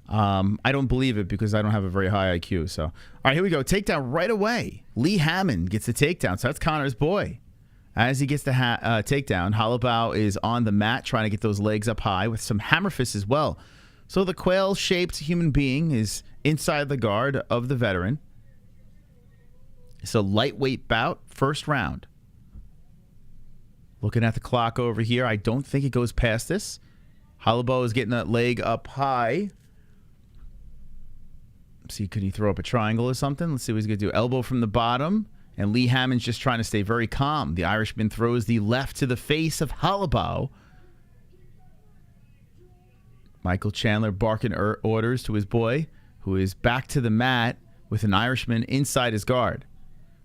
I don't believe it because I don't have a very high IQ. So, all right, here we go. Takedown right away. Lee Hammond gets the takedown. So that's Conor's boy. As he gets the takedown, Hullabo is on the mat trying to get those legs up high with some hammer fists as well. So the quail-shaped human being is inside the guard of the veteran. It's a lightweight bout, first round. Looking at the clock over here, I don't think it goes past this. Hullabo is getting that leg up high. See, could he throw up a triangle or something? Let's see what he's going to do. Elbow from the bottom. And Lee Hammond's just trying to stay very calm. The Irishman throws the left to the face of Hullabo. Michael Chandler barking orders to his boy, who is back to the mat with an Irishman inside his guard.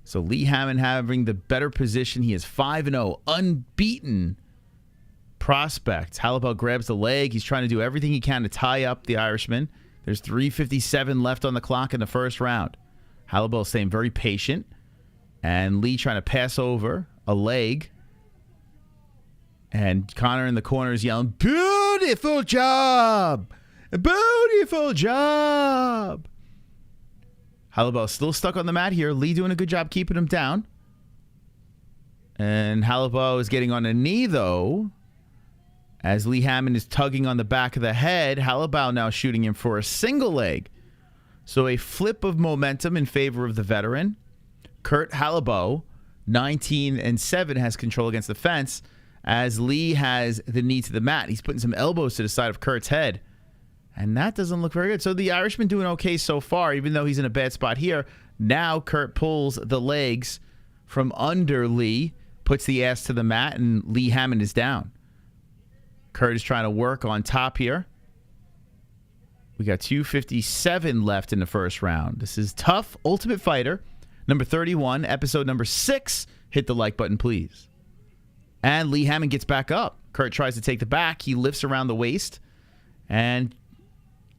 So Lee Hammond having the better position. He is 5-0, unbeaten prospect. Hullabo grabs the leg. He's trying to do everything he can to tie up the Irishman. There's 3:57 left on the clock in the first round. Hullabo staying very patient. And Lee trying to pass over a leg. And Conor in the corner is yelling, "Beautiful job! Beautiful job!" Hullabo still stuck on the mat here. Lee doing a good job keeping him down. And Hullabo is getting on a knee, though. As Lee Hammond is tugging on the back of the head, Hullabo now shooting him for a single leg. So a flip of momentum in favor of the veteran. Kurt Hullabo, 19-7, has control against the fence. As Lee has the knee to the mat. He's putting some elbows to the side of Kurt's head. And that doesn't look very good. So the Irishman doing okay so far, even though he's in a bad spot here. Now Kurt pulls the legs from under Lee, puts the ass to the mat, and Lee Hammond is down. Kurt is trying to work on top here. We got 2:57 left in the first round. This is TUF Ultimate Fighter, number 31, episode number 6. Hit the like button, please. And Lee Hammond gets back up. Kurt tries to take the back. He lifts around the waist. And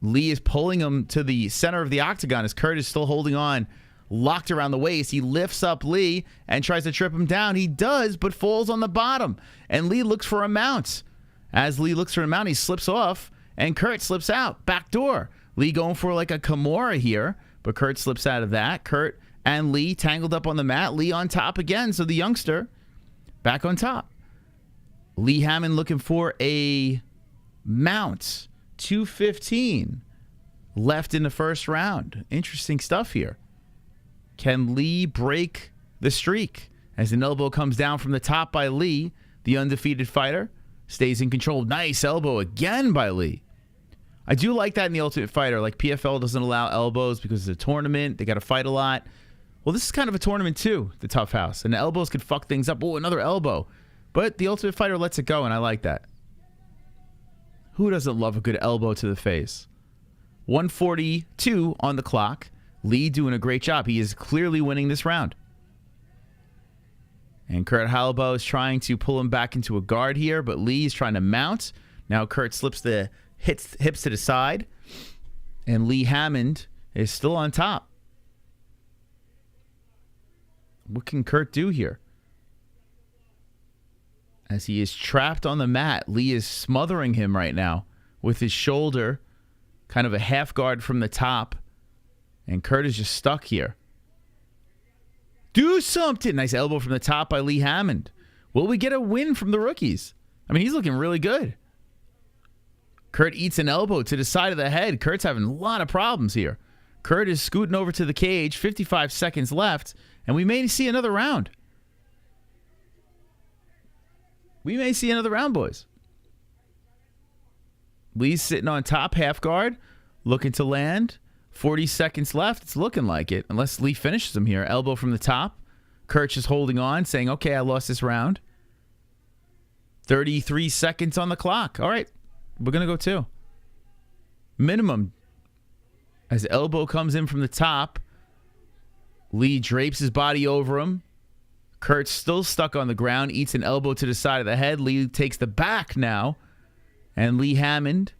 Lee is pulling him to the center of the octagon as Kurt is still holding on, locked around the waist. He lifts up Lee and tries to trip him down. He does, but falls on the bottom. And Lee looks for a mount. As Lee looks for a mount, he slips off And Kurt slips out. Back door. Lee going for like a Kimura here, but Kurt slips out of that. Kurt and Lee tangled up on the mat. Lee on top again, so the youngster back on top. Lee Hammond looking for a mount. 2:15 left in the first round. Interesting stuff here. Can Lee break the streak? As an elbow comes down from the top by Lee, the undefeated fighter stays in control. Nice elbow again by Lee. I do like that in the Ultimate Fighter. Like, PFL doesn't allow elbows because it's a tournament. They got to fight a lot. Well, this is kind of a tournament too, the Tough House. And the elbows could fuck things up. Oh, another elbow. But the Ultimate Fighter lets it go, and I like that. Who doesn't love a good elbow to the face? 1:42 on the clock. Lee doing a great job. He is clearly winning this round. And Kurt Hallabo is trying to pull him back into a guard here, but Lee is trying to mount. Now Kurt slips the hips to the side, and Lee Hammond is still on top. What can Kurt do here? As he is trapped on the mat, Lee is smothering him right now with his shoulder, kind of a half guard from the top, and Kurt is just stuck here. Do something! Nice elbow from the top by Lee Hammond. Will we get a win from the rookies? I mean, he's looking really good. Kurt eats an elbow to the side of the head. Kurt's having a lot of problems here. Kurt is scooting over to the cage. 55 seconds left, and we may see another round. We may see another round, boys. Lee's sitting on top, half guard, looking to land. 40 seconds left. It's looking like it, unless Lee finishes him here. Elbow from the top. Kurt's just holding on, saying, okay, I lost this round. 33 seconds on the clock. All right, we're going to go two. Minimum. As elbow comes in from the top, Lee drapes his body over him. Kurt's still stuck on the ground, eats an elbow to the side of the head. Lee takes the back now, and Lee Hammond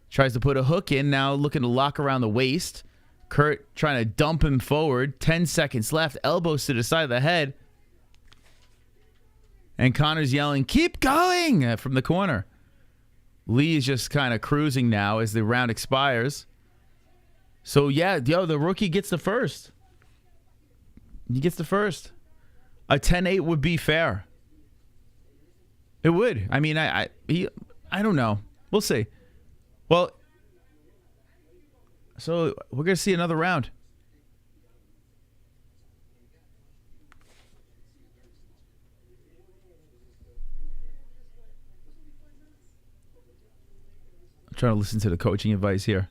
tries to put a hook in, now looking to lock around the waist. Kurt trying to dump him forward. 10 seconds left. Elbows to the side of the head. And Conor's yelling, keep going, from the corner. Lee is just kind of cruising now as the round expires. So, yeah, the rookie gets the first. He gets the first. A 10-8 would be fair. It would. I mean, I don't know. We'll see. Well, so we're going to see another round. I'm trying to listen to the coaching advice here.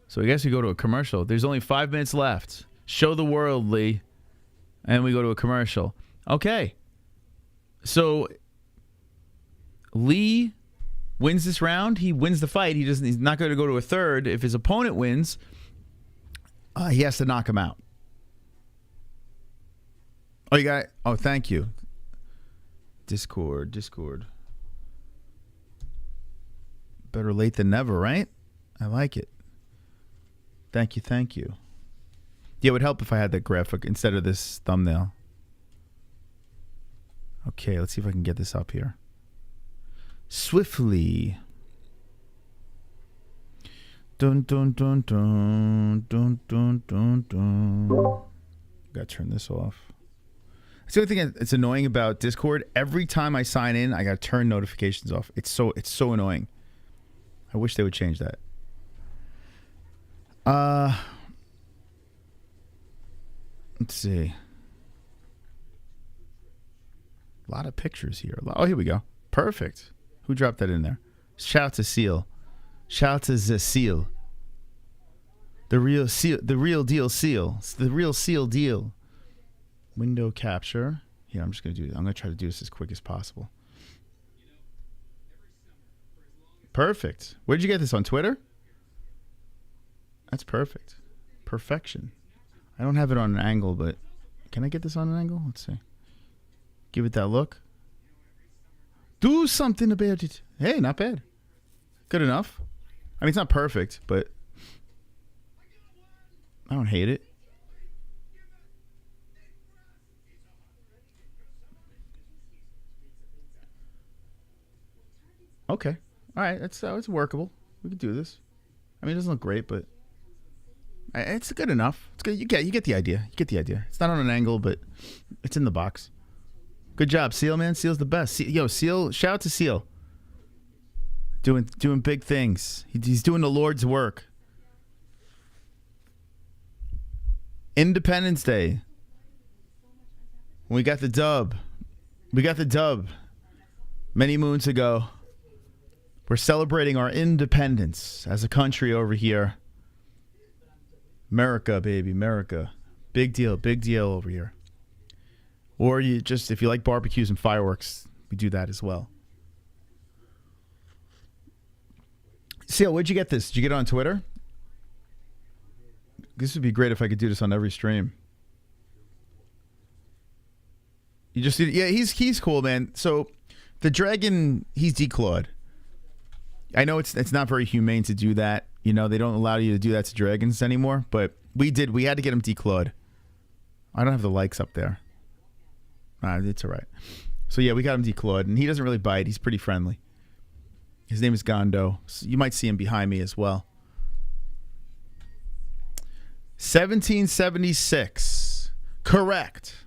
So I guess we go to a commercial. There's only 5 minutes left. Show the world, Lee. And we go to a commercial. Okay. So Lee wins this round. He wins the fight. He's not going to go to a third. If his opponent wins, he has to knock him out. Oh, you got it? Oh, thank you. Discord. Better late than never, right? I like it. Thank you. Yeah, it would help if I had that graphic instead of this thumbnail. Okay, let's see if I can get this up here. Swiftly. Dun dun dun dun dun dun dun dun. Gotta turn this off. That's the only thing that's annoying about Discord. Every time I sign in, I gotta turn notifications off. It's so annoying. I wish they would change that. Let's see. A lot of pictures here. Oh, here we go. Perfect. Who dropped that in there? Shout out to Seal. Shout out to the Seal. The real Seal. The real deal Seal. It's the real Seal deal. Window capture. Here, I'm gonna try to do this as quick as possible. Perfect. Where'd you get this, on Twitter? That's perfect. Perfection. I don't have it on an angle, but can I get this on an angle? Let's see. Give it that look. Do something about it. Hey, not bad. Good enough. I mean, it's not perfect, but I don't hate it. Okay. All right, it's workable. We could do this. I mean, it doesn't look great, but it's good enough. It's good. You get the idea. You get the idea. It's not on an angle, but it's in the box. Good job, Seal, man. Seal's the best. Seal. Shout out to Seal. Doing big things. He's doing the Lord's work. Independence Day. We got the dub. Many moons ago. We're celebrating our independence as a country over here. America, baby, America. Big deal over here. Or if you like barbecues and fireworks, we do that as well. Seal, where'd you get this? Did you get it on Twitter? This would be great if I could do this on every stream. You just yeah, he's cool, man. So the dragon, he's declawed. I know it's not very humane to do that. You know, they don't allow you to do that to dragons anymore, but we did. We had to get him declawed. I don't have the likes up there. It's all right. So yeah, we got him declawed, and he doesn't really bite. He's pretty friendly. His name is Gondo. So you might see him behind me as well. 1776. Correct.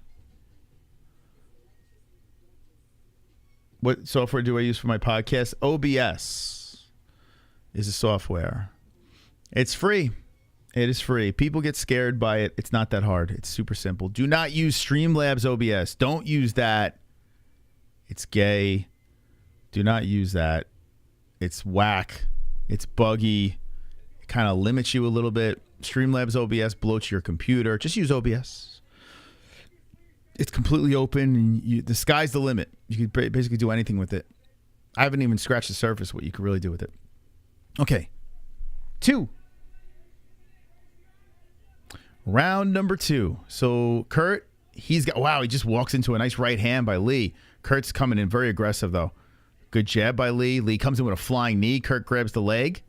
What software do I use for my podcast? OBS is a software. It's free. It is free. People get scared by it. It's not that hard. It's super simple. Do not use Streamlabs OBS. Don't use that. It's gay. Do not use that. It's whack. It's buggy. It kind of limits you a little bit. Streamlabs OBS bloats your computer. Just use OBS. It's completely open. And the sky's the limit. You can basically do anything with it. I haven't even scratched the surface what you could really do with it. Okay. 2. Round number 2. So Kurt, he just walks into a nice right hand by Lee. Kurt's coming in very aggressive though. Good jab by Lee. Lee comes in with a flying knee. Kurt grabs the leg.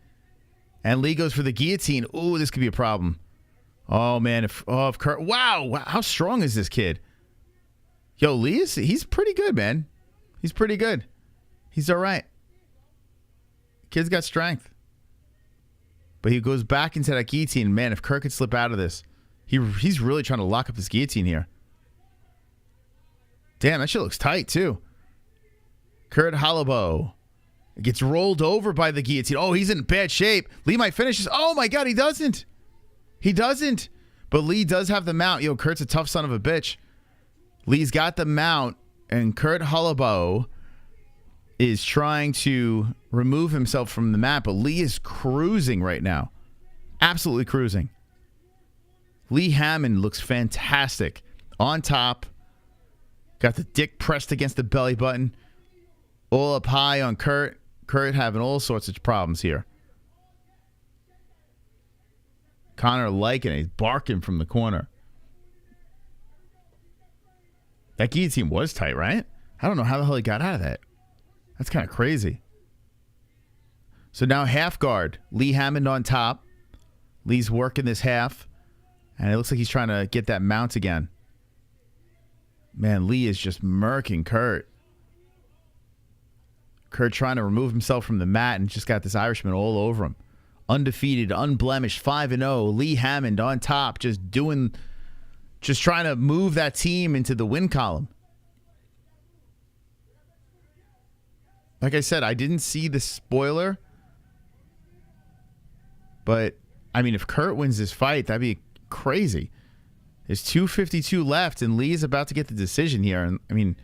And Lee goes for the guillotine. Ooh, this could be a problem. Oh, man. If Kurt... Wow. How strong is this kid? Yo, Lee, he's pretty good, man. He's pretty good. He's all right. Kid's got strength. But he goes back into that guillotine. Man, if Kurt could slip out of this, he's really trying to lock up this guillotine here. Damn, that shit looks tight, too. Kurt Holobo gets rolled over by the guillotine. Oh, he's in bad shape. Lee might finish this. Oh, my God, he doesn't. He doesn't. But Lee does have the mount. Yo, Kurt's a tough son of a bitch. Lee's got the mount, and Kurt Holobo is trying to remove himself from the mat, but Lee is cruising right now. Absolutely cruising. Lee Hammond looks fantastic. On top. Got the dick pressed against the belly button. All up high on Kurt. Kurt having all sorts of problems here. Conor liking it. He's barking from the corner. That guillotine was tight, right? I don't know how the hell he got out of that. That's kind of crazy. So now half guard. Lee Hammond on top. Lee's working this half. And it looks like he's trying to get that mount again. Man, Lee is just murking Kurt. Kurt trying to remove himself from the mat and just got this Irishman all over him. Undefeated, unblemished, 5-0. Lee Hammond on top, just trying to move that team into the win column. Like I said, I didn't see the spoiler. But, I mean, if Kurt wins this fight, that'd be crazy. There's 2:52 left, and Lee's about to get the decision here. And I mean,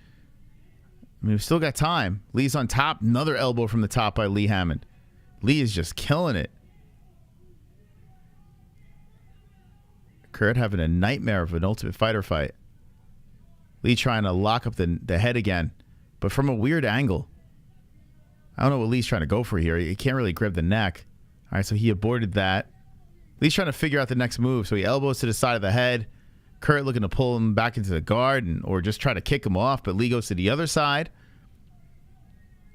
we've still got time. Lee's on top. Another elbow from the top by Lee Hammond. Lee is just killing it. Kurt having a nightmare of an Ultimate Fighter fight. Lee trying to lock up the head again, but from a weird angle. I don't know what Lee's trying to go for here. He can't really grab the neck. All right, so he aborted that. Lee's trying to figure out the next move, so he elbows to the side of the head. Kurt looking to pull him back into the guard or just try to kick him off, but Lee goes to the other side.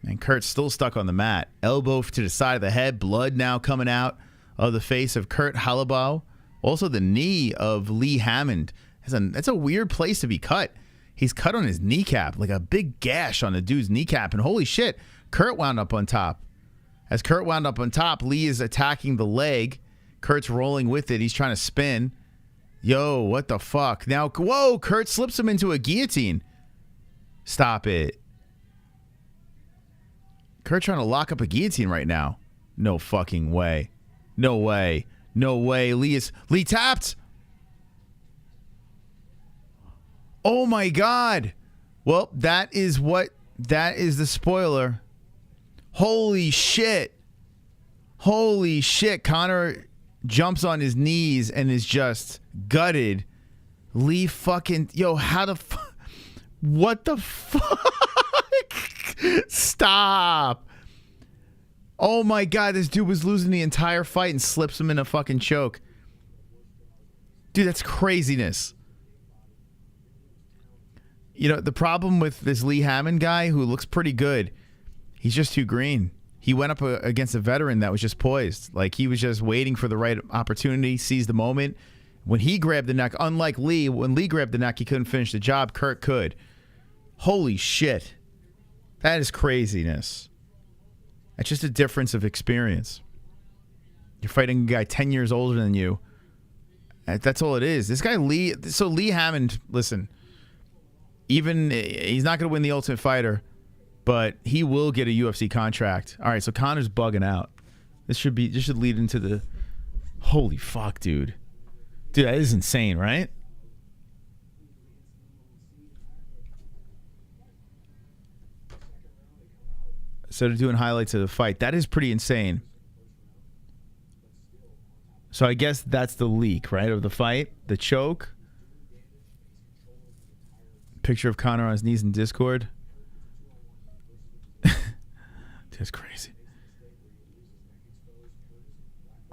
And Kurt's still stuck on the mat. Elbow to the side of the head. Blood now coming out of the face of Kurt Holobo. Also the knee of Lee Hammond. That's a weird place to be cut. He's cut on his kneecap, like a big gash on the dude's kneecap. And holy shit, Kurt wound up on top. As Kurt wound up on top, Lee is attacking the leg. Kurt's rolling with it. He's trying to spin. Yo, what the fuck? Now, whoa, Kurt slips him into a guillotine. Stop it. Kurt trying to lock up a guillotine right now. No fucking way. No way. No way. Lee tapped. Oh my God. Well, that is the spoiler. Holy shit. Holy shit. Conor jumps on his knees and is just gutted. Lee fucking, yo, how the fuck? What the fuck? Stop. Oh my God, this dude was losing the entire fight and slips him in a fucking choke. Dude, that's craziness. You know, the problem with this Lee Hammond guy, who looks pretty good, he's just too green. He went up against a veteran that was just poised. Like, he was just waiting for the right opportunity, seized the moment. When he grabbed the neck, unlike Lee, when Lee grabbed the neck, he couldn't finish the job. Kurt could. Holy shit. That is craziness. That's just a difference of experience. You're fighting a guy 10 years older than you. That's all it is. This guy Lee, so Lee Hammond, listen, even he's not going to win the Ultimate Fighter, but he will get a UFC contract. All right, so Conor's bugging out. This should lead into the, holy fuck, dude. Dude, that is insane, right? So they're doing highlights of the fight. That is pretty insane. So I guess that's the leak, right, of the fight? The choke. Picture of Conor on his knees in Discord. That's crazy.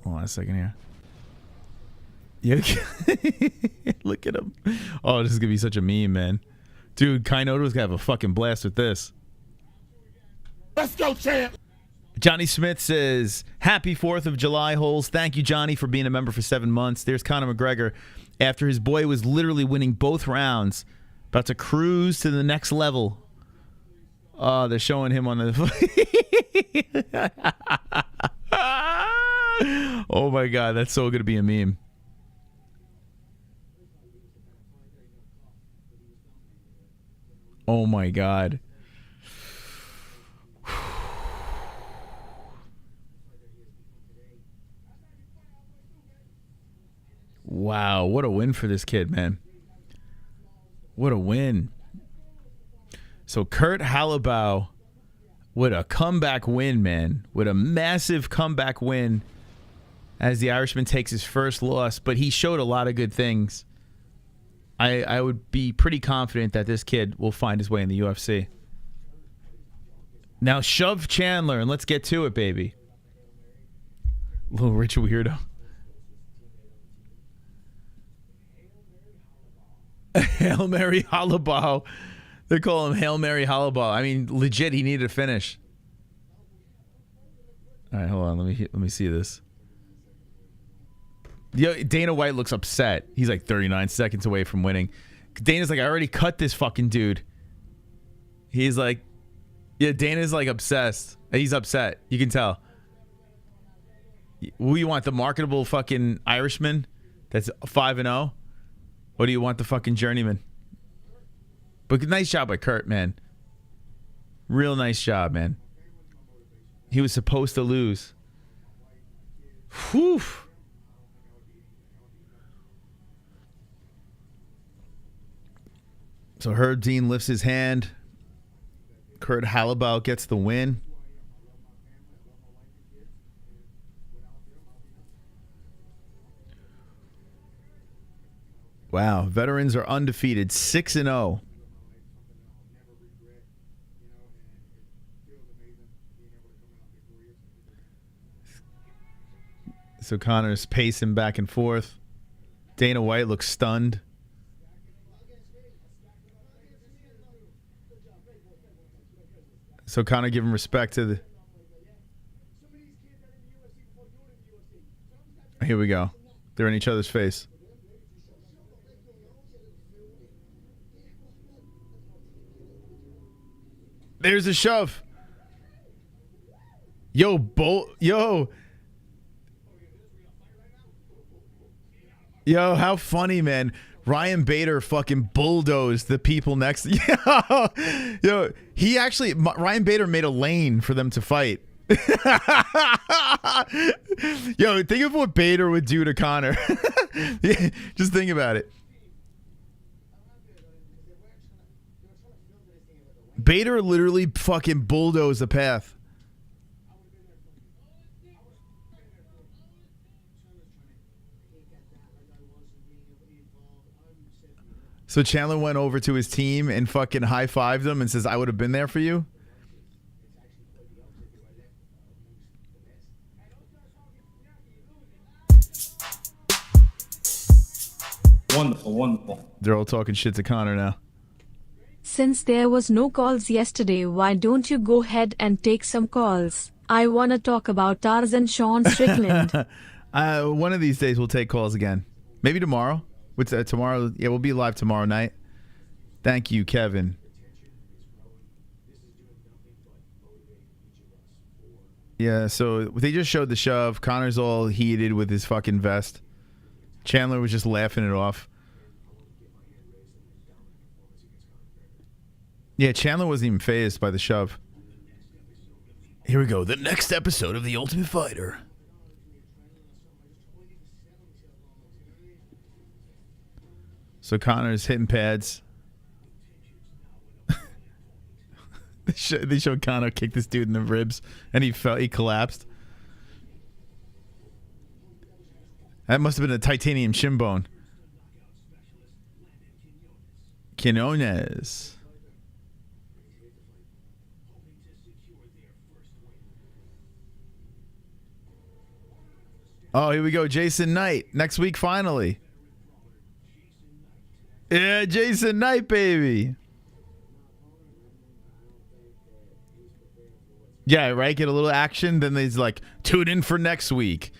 Hold on a second here. Yeah. Look at him. Oh, this is going to be such a meme, man. Dude, Kainoto's going to have a fucking blast with this. Let's go, champ. Johnny Smith says, happy 4th of July, Holes. Thank you, Johnny, for being a member for 7 months. There's Conor McGregor. After his boy was literally winning both rounds, about to cruise to the next level. Oh, they're showing him on the... Oh, my God. That's so going to be a meme. Oh, my God. Wow, what a win for this kid, man. What a win. So Kurt Halabow with a comeback win, man. With a massive comeback win as the Irishman takes his first loss. But he showed a lot of good things. I would be pretty confident that this kid will find his way in the UFC. Now shove Chandler and let's get to it, baby. Little rich weirdo. Hail Mary Halabow. They call him Hail Mary Halabow. I mean, legit, he needed a finish. All right, hold on. Let me see this. Dana White looks upset. He's like 39 seconds away from winning. Dana's like, I already cut this fucking dude. He's like, yeah, Dana's like obsessed. He's upset. You can tell. Who you want? The marketable fucking Irishman that's 5-0? Or do you want the fucking journeyman? But nice job by Kurt, man. Real nice job, man. He was supposed to lose. Whew. So Herb Dean lifts his hand. Kurt Halabow gets the win. Wow, veterans are undefeated, 6-0. So Conor's pacing back and forth. Dana White looks stunned. So Conor giving respect to the... Here we go. They're in each other's face. There's a shove. Yo, how funny, man. Ryan Bader fucking bulldozed the people next to Yo, he actually, Ryan Bader made a lane for them to fight. Yo, think of what Bader would do to Conor. Just think about it. Bader literally fucking bulldozed the path. So Chandler went over to his team and fucking high-fived them and says, I would have been there for you? Wonderful, wonderful. They're all talking shit to Conor now. Since there was no calls yesterday, why don't you go ahead and take some calls? I wanna talk about Tarzan Sean Strickland. One of these days we'll take calls again. Maybe tomorrow. What's tomorrow? Yeah, we'll be live tomorrow night. Thank you, Kevin. Yeah, so they just showed the shove. Conor's all heated with his fucking vest. Chandler was just laughing it off. Yeah, Chandler wasn't even fazed by the shove. Here we go. The next episode of The Ultimate Fighter. So Conor's hitting pads. They showed Conor kick this dude in the ribs, and he collapsed. That must have been a titanium shin bone. Quinones. Oh, here we go. Jason Knight. Next week, finally. Yeah, Jason Knight, baby. Yeah, right? Get a little action. Then he's like, tune in for next week.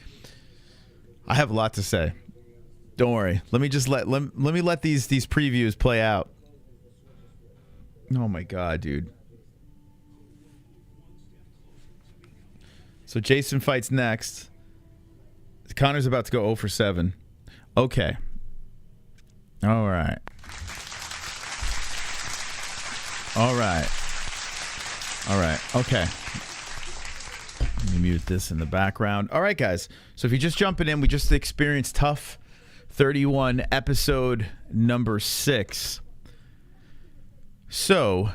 I have a lot to say. Don't worry. Let me just let me let these previews play out. Oh my god, dude. So Jason fights next. Conor's about to go 0 for 7. Okay. All right. All right. All right. Okay. Let me mute this in the background. All right, guys. So if you're just jumping in, we just experienced TUF 31, episode number 6. So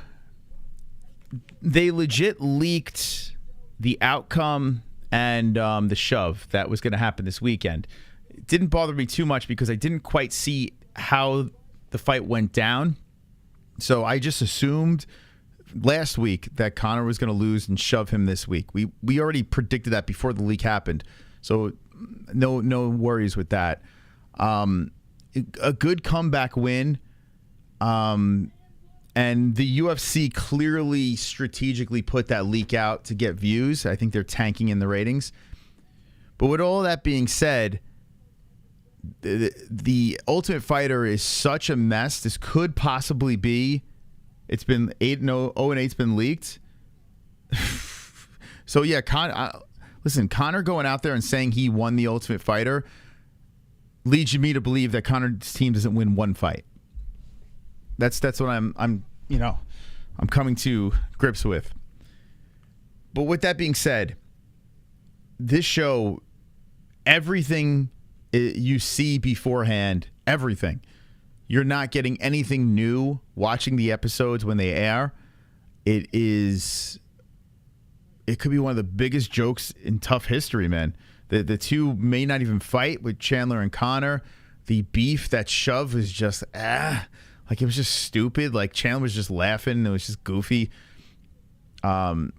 they legit leaked the outcome and the shove that was going to happen this weekend. It didn't bother me too much because I didn't quite see how the fight went down. So I just assumed last week that Conor was going to lose and shove him this week. We already predicted that before the leak happened. So no worries with that. A good comeback win. And the UFC clearly strategically put that leak out to get views. I think they're tanking in the ratings. But with all that being said, the Ultimate Fighter is such a mess. This could possibly be. It's been 0-8's been leaked. So yeah, listen, Conor going out there and saying he won the Ultimate Fighter leads me to believe that Conor's team doesn't win one fight. That's what I'm coming to grips with. But with that being said, this show, everything you see beforehand, everything. You're not getting anything new watching the episodes when they air. It could be one of the biggest jokes in TUF history, man. The two may not even fight with Chandler and Conor. The beef, that shove is just like it was just stupid. Like Chandler was just laughing. It was just goofy. Man,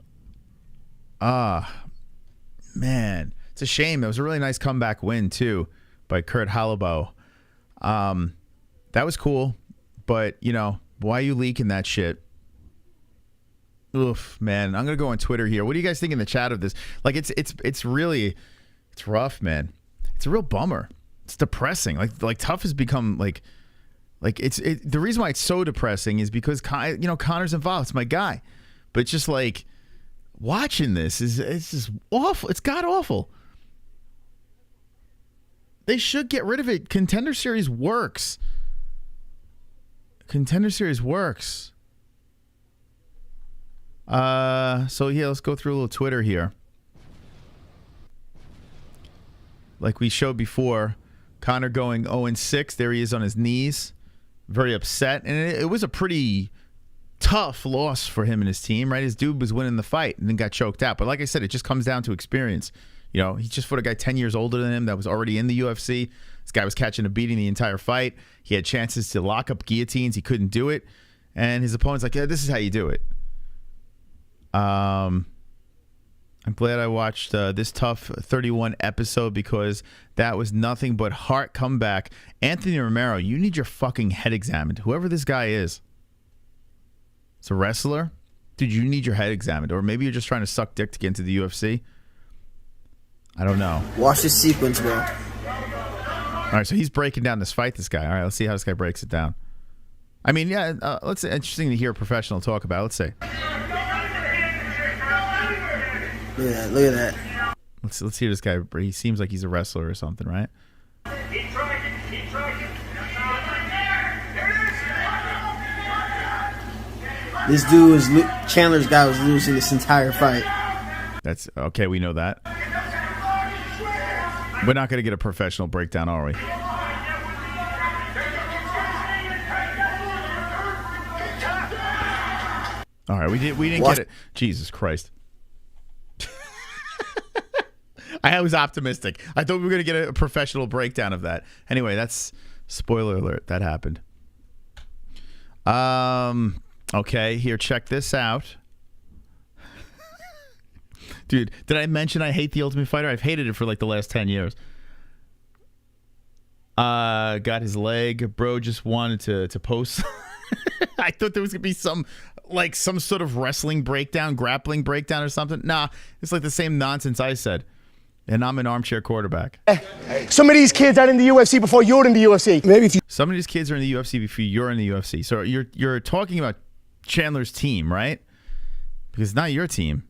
it's a shame. It was a really nice comeback win too by Kurt Hallabo. That was cool, but why are you leaking that shit? Oof, man. I'm gonna go on Twitter here. What do you guys think in the chat of this? Like, it's really rough, man. It's a real bummer. It's depressing. Like TUF has become like the reason why it's so depressing is because Conor's involved. It's my guy, but it's just like watching this it's just awful. It's god awful. They should get rid of it. Contender Series works. Contender Series works. So yeah, let's go through a little Twitter here. Like we showed before, Conor going 0-6. There he is on his knees, very upset, and it was a pretty tough loss for him and his team, right? His dude was winning the fight and then got choked out. But like I said, it just comes down to experience. You know, he just fought a guy 10 years older than him that was already in the UFC. This guy was catching a beating the entire fight. He had chances to lock up guillotines. He couldn't do it. And his opponent's like, yeah, this is how you do it. I'm glad I watched this TUF 31 episode because that was nothing but heart comeback. Anthony Romero, you need your fucking head examined. Whoever this guy is. It's a wrestler? Dude, you need your head examined. Or maybe you're just trying to suck dick to get into the UFC. I don't know. Watch this sequence, bro. All right, so he's breaking down this fight, this guy. All right, let's see how this guy breaks it down. I mean, yeah, let's interesting to hear a professional talk about. Let's see. Look at that. Look at that. Let's hear this guy. He seems like he's a wrestler or something, right? Keep trying. Keep trying. This dude was Chandler's guy was losing this entire fight. That's okay. We know that. We're not going to get a professional breakdown, are we? All right, we didn't get it. Jesus Christ. I was optimistic. I thought we were going to get a professional breakdown of that. Anyway, that's spoiler alert. That happened. Okay, here, check this out. Dude, did I mention I hate The Ultimate Fighter? I've hated it for like the last 10 years. Got his leg. Bro just wanted to post. I thought there was going to be some sort of wrestling breakdown, grappling breakdown or something. Nah, it's like the same nonsense I said. And I'm an armchair quarterback. Some of these kids are in the UFC before you're in the UFC. Maybe if you... Some of these kids are in the UFC before you're in the UFC. So you're talking about Chandler's team, right? Because it's not your team.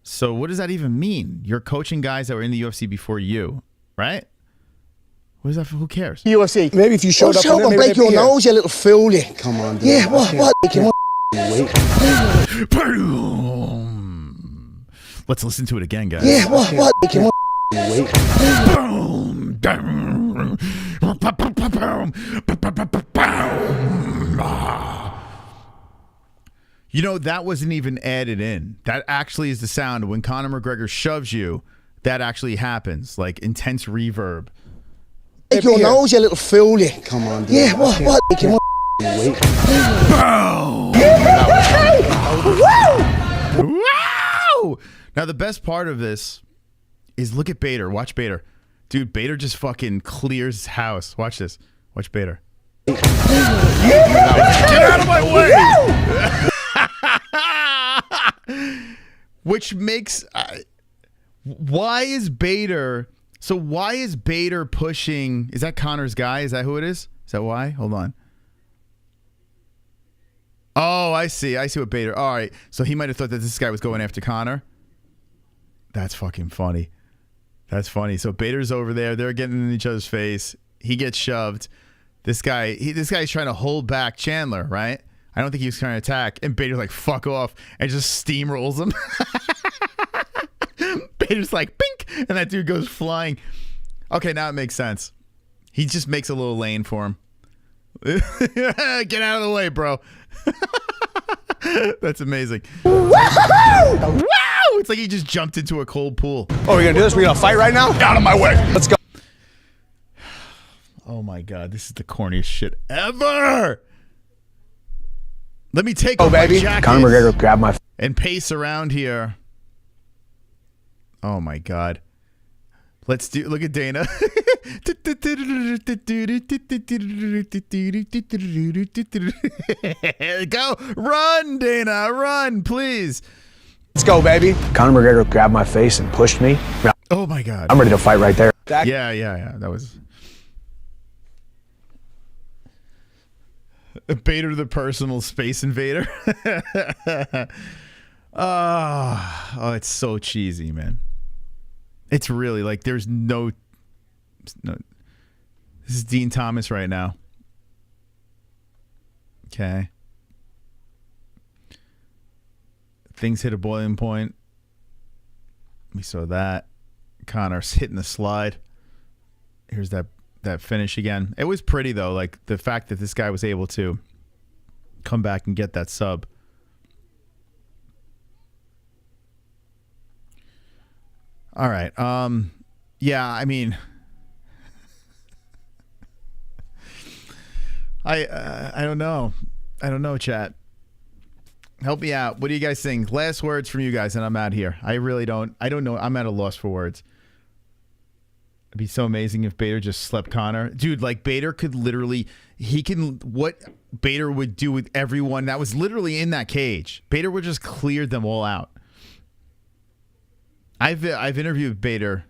So what does that even mean? You're coaching guys that were in the UFC before you, right? What is that for? Who cares? UFC. Maybe if you showed up... and break your nose, you little fool. Come on, dude. Yeah, what? Wait. Boom. Let's listen to it again, guys. Yeah, what? Wait. Boom. Boom. You know, that wasn't even added in. That actually is the sound when Conor McGregor shoves you. That actually happens, like intense reverb. Break your nose, you little fool. Come on, dude. Yeah, what? Wait. Boom. Wow! Now, the best part of this is look at Bader. Watch Bader. Dude, Bader just fucking clears his house. Watch this. Watch Bader. Get out of my way! Which makes... why is Bader... So why is Bader pushing... Is that Conor's guy? Is that who it is? Is that why? Hold on. Oh, I see. I see what Bader... All right. So he might have thought that this guy was going after Conor. That's fucking funny. That's funny. So Bader's over there. They're getting in each other's face. He gets shoved. This guy's trying to hold back Chandler, right? I don't think he was trying to attack. And Bader's like, fuck off. And just steamrolls him. Bader's like, pink. And that dude goes flying. Okay, now it makes sense. He just makes a little lane for him. Get out of the way, bro. That's amazing. Wow! It's like he just jumped into a cold pool. Oh, we're gonna do this? We're gonna fight right now? Out of my way. Let's go. Oh my God, this is the corniest shit ever. Let me take off my jacket Conor McGregor grabbed my... and pace around here. Oh my God. Let's do, look at Dana. Go, run, Dana, run, please. Let's go, baby. Conor McGregor grabbed my face and pushed me. Oh my God. I'm ready to fight right there. Yeah. That was... Bader the personal space invader. Oh, it's so cheesy, man. It's really like there's no. This is Dean Thomas right now. Okay. Things hit a boiling point. We saw that. Conor's hitting the slide. Here's that finish again. It was pretty though. Like the fact that this guy was able to come back and get that sub. All right. Yeah, I mean, I don't know. I don't know, chat. Help me out. What do you guys think? Last words from you guys, and I'm out here. I really don't. I don't know. I'm at a loss for words. It'd be so amazing if Bader just slept Conor. Dude, like Bader could literally, what Bader would do with everyone that was literally in that cage. Bader would just clear them all out. I've interviewed Bader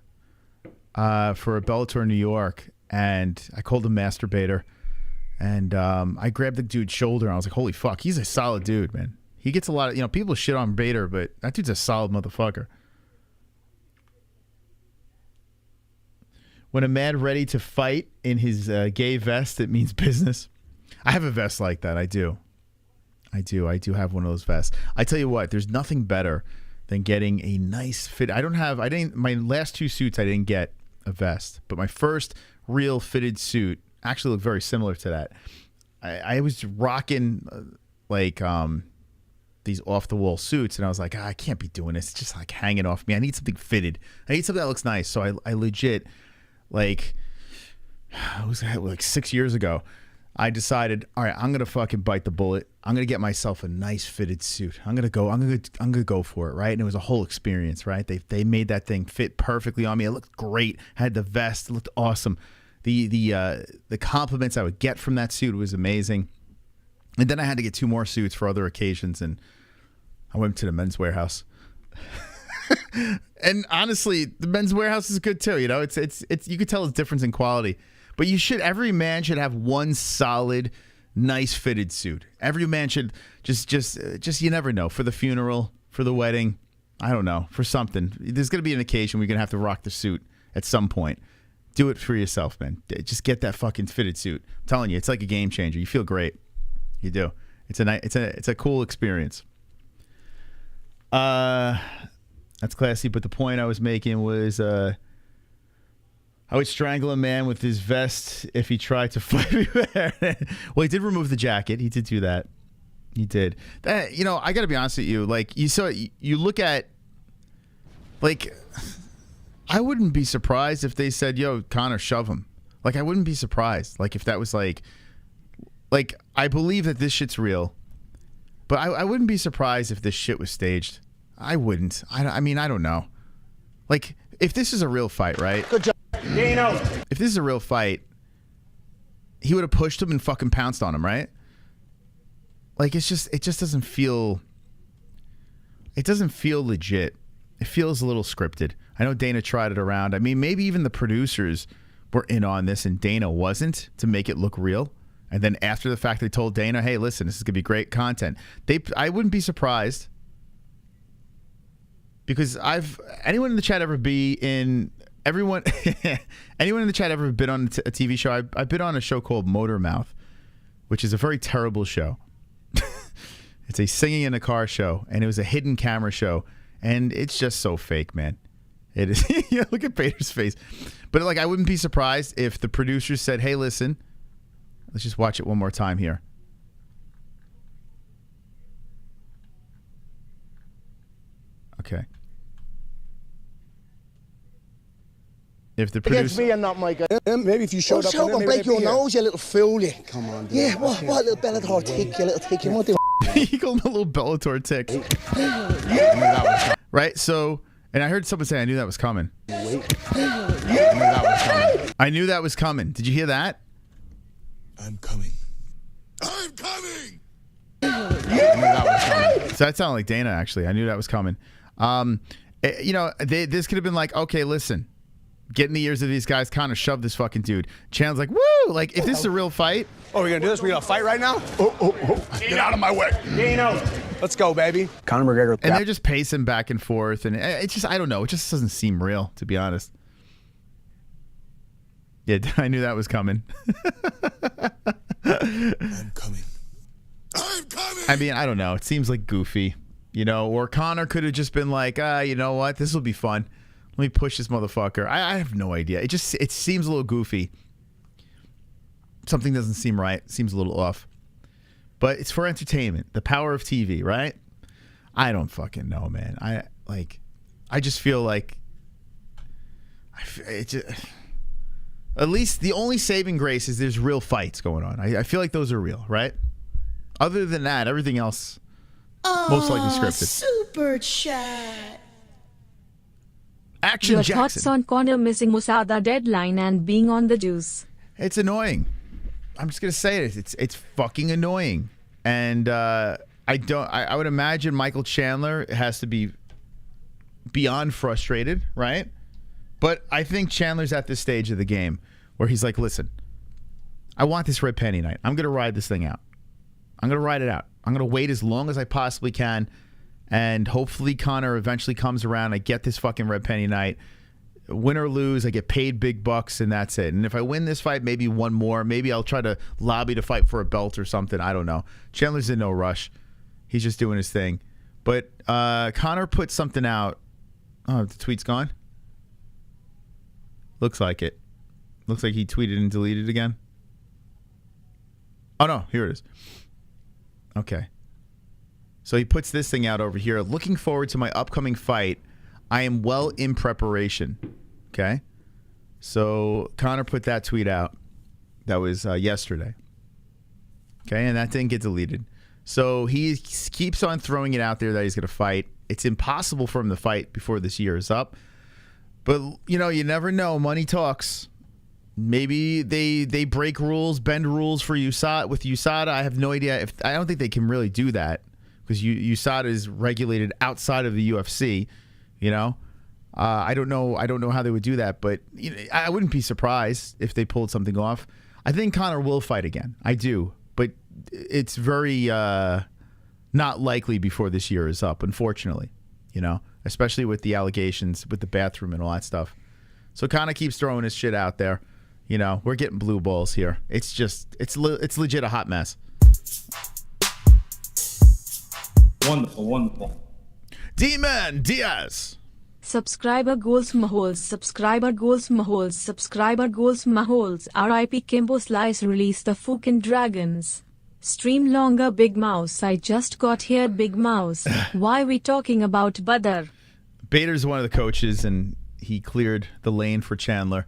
for a Bellator New York, and I called him Master Bader. And I grabbed the dude's shoulder, and I was like, holy fuck, he's a solid dude, man. He gets a lot of, people shit on Bader, but that dude's a solid motherfucker. When a man ready to fight in his gay vest, it means business. I have a vest like that. I do have one of those vests. I tell you what, there's nothing better than getting a nice fit. My last two suits, I didn't get a vest, but my first real fitted suit actually looked very similar to that. I was rocking these off-the-wall suits, and I was like, I can't be doing this. It's just like hanging off me. I need something fitted. I need something that looks nice. So I legit, it was like 6 years ago, I decided, all right, I'm gonna fucking bite the bullet. I'm gonna get myself a nice fitted suit. I'm gonna go for it, right? And it was a whole experience, right? They made that thing fit perfectly on me. It looked great. Had the vest, it looked awesome. The compliments I would get from that suit was amazing. And then I had to get 2 more suits for other occasions, and I went to the Men's Warehouse. And honestly, the Men's Warehouse is good too. It's you could tell it's difference in quality. But every man should have one solid, nice fitted suit. Every man should just you never know, for the funeral, for the wedding, I don't know, for something. There's gonna be an occasion where you're gonna have to rock the suit at some point. Do it for yourself, man. Just get that fucking fitted suit. I'm telling you, it's like a game changer. You feel great. You do. It's a cool experience. That's classy. But the point I was making was, I would strangle a man with his vest if he tried to fight me. Well, he did remove the jacket. He did do that. He did. That, I got to be honest with you. Like you look at, I wouldn't be surprised if they said, "Yo, Conor, shove him." Like I wouldn't be surprised. Like if that was like I believe that this shit's real, but I wouldn't be surprised if this shit was staged. I wouldn't. I mean, I don't know. Like if this is a real fight, right? Good job. If this is a real fight, he would have pushed him and fucking pounced on him, right? Like it just doesn't feel. It doesn't feel legit. It feels a little scripted. I know Dana tried it around. I mean, maybe even the producers were in on this and Dana wasn't, to make it look real. And then after the fact, they told Dana, hey, listen, this is going to be great content. I wouldn't be surprised, because anyone in the chat ever anyone in the chat ever been on a TV show? I've been on a show called Motor Mouth, which is a very terrible show. It's a singing in a car show, and it was a hidden camera show. And it's just so fake, man. It is. Yeah, look at Bader's face. But I wouldn't be surprised if the producers said, hey, listen, let's just watch it one more time here. Okay. If the Against producer... me and not my guy. Maybe if you showed up and break your nose, you little fool, you. Come on, dude. Yeah, what little Bellator tick, you little tick. You want to He called him a little Bellator tick. Right? So, and I heard someone say, I knew that was coming. I knew that was coming. Did you hear that? I'm coming. I knew that was coming. So that sounded like Dana, actually. I knew that was coming. This could have been like, okay, listen. Get in the ears of these guys, kind of shove this fucking dude. Chandler's like, woo! Like, if this is a real fight... Oh, we're going to do this? We're going to fight right now? Get out of my way. Dino. Let's go, baby. Conor McGregor. And they're just pacing back and forth, and it's just, I don't know, it just doesn't seem real, to be honest. Yeah, I knew that was coming. I'm coming. I'm coming. I mean, I don't know. It seems like goofy, you know, or Conor could have just been like, you know what, this will be fun. Let me push this motherfucker. I have no idea. It seems a little goofy. Something doesn't seem right. Seems a little off. But it's for entertainment. The power of TV, right? I don't fucking know, man. I just feel like at least the only saving grace is there's real fights going on. I feel like those are real, right? Other than that, everything else most likely scripted. Super chat. Action Your Jackson. thoughts on Conor missing Musada deadline and being on the juice? It's annoying. I'm just gonna say it. It's fucking annoying. And I would imagine Michael Chandler has to be beyond frustrated, right? But I think Chandler's at this stage of the game where he's like, listen, I want this red penny night. I'm gonna ride this thing out. I'm gonna ride it out. I'm gonna wait as long as I possibly can. And hopefully Conor eventually comes around. I get this fucking red penny night. Win or lose, I get paid big bucks, and that's it. And if I win this fight, maybe one more. Maybe I'll try to lobby to fight for a belt or something. I don't know. Chandler's in no rush. He's just doing his thing. But Conor put something out. Oh, the tweet's gone? Looks like it. Looks like he tweeted and deleted again. Oh, no. Here it is. Okay. So he puts this thing out over here. Looking forward to my upcoming fight. I am well in preparation. Okay. So Conor put that tweet out. That was yesterday. Okay. And that didn't get deleted. So he keeps on throwing it out there that he's going to fight. It's impossible for him to fight before this year is up. But, you know, you never know. Money talks. Maybe they break rules, bend rules for USADA. With USADA, I have no idea. I don't think they can really do that. Because USADA is regulated outside of the UFC, you know. I don't know how they would do that, but you know, I wouldn't be surprised if they pulled something off. I think Conor will fight again. I do, but it's very not likely before this year is up. Unfortunately, you know, especially with the allegations with the bathroom and all that stuff. So Conor keeps throwing his shit out there. You know, we're getting blue balls here. It's legit a hot mess. Wonderful, wonderful. D-Man Diaz. Subscriber goals Maholes. Subscriber goals Maholes. Subscriber goals Maholes. RIP Kimbo Slice release the fucking dragons. Stream longer Big Mouse. I just got here Big Mouse. Why we talking about Badr? Bader's one of the coaches and he cleared the lane for Chandler.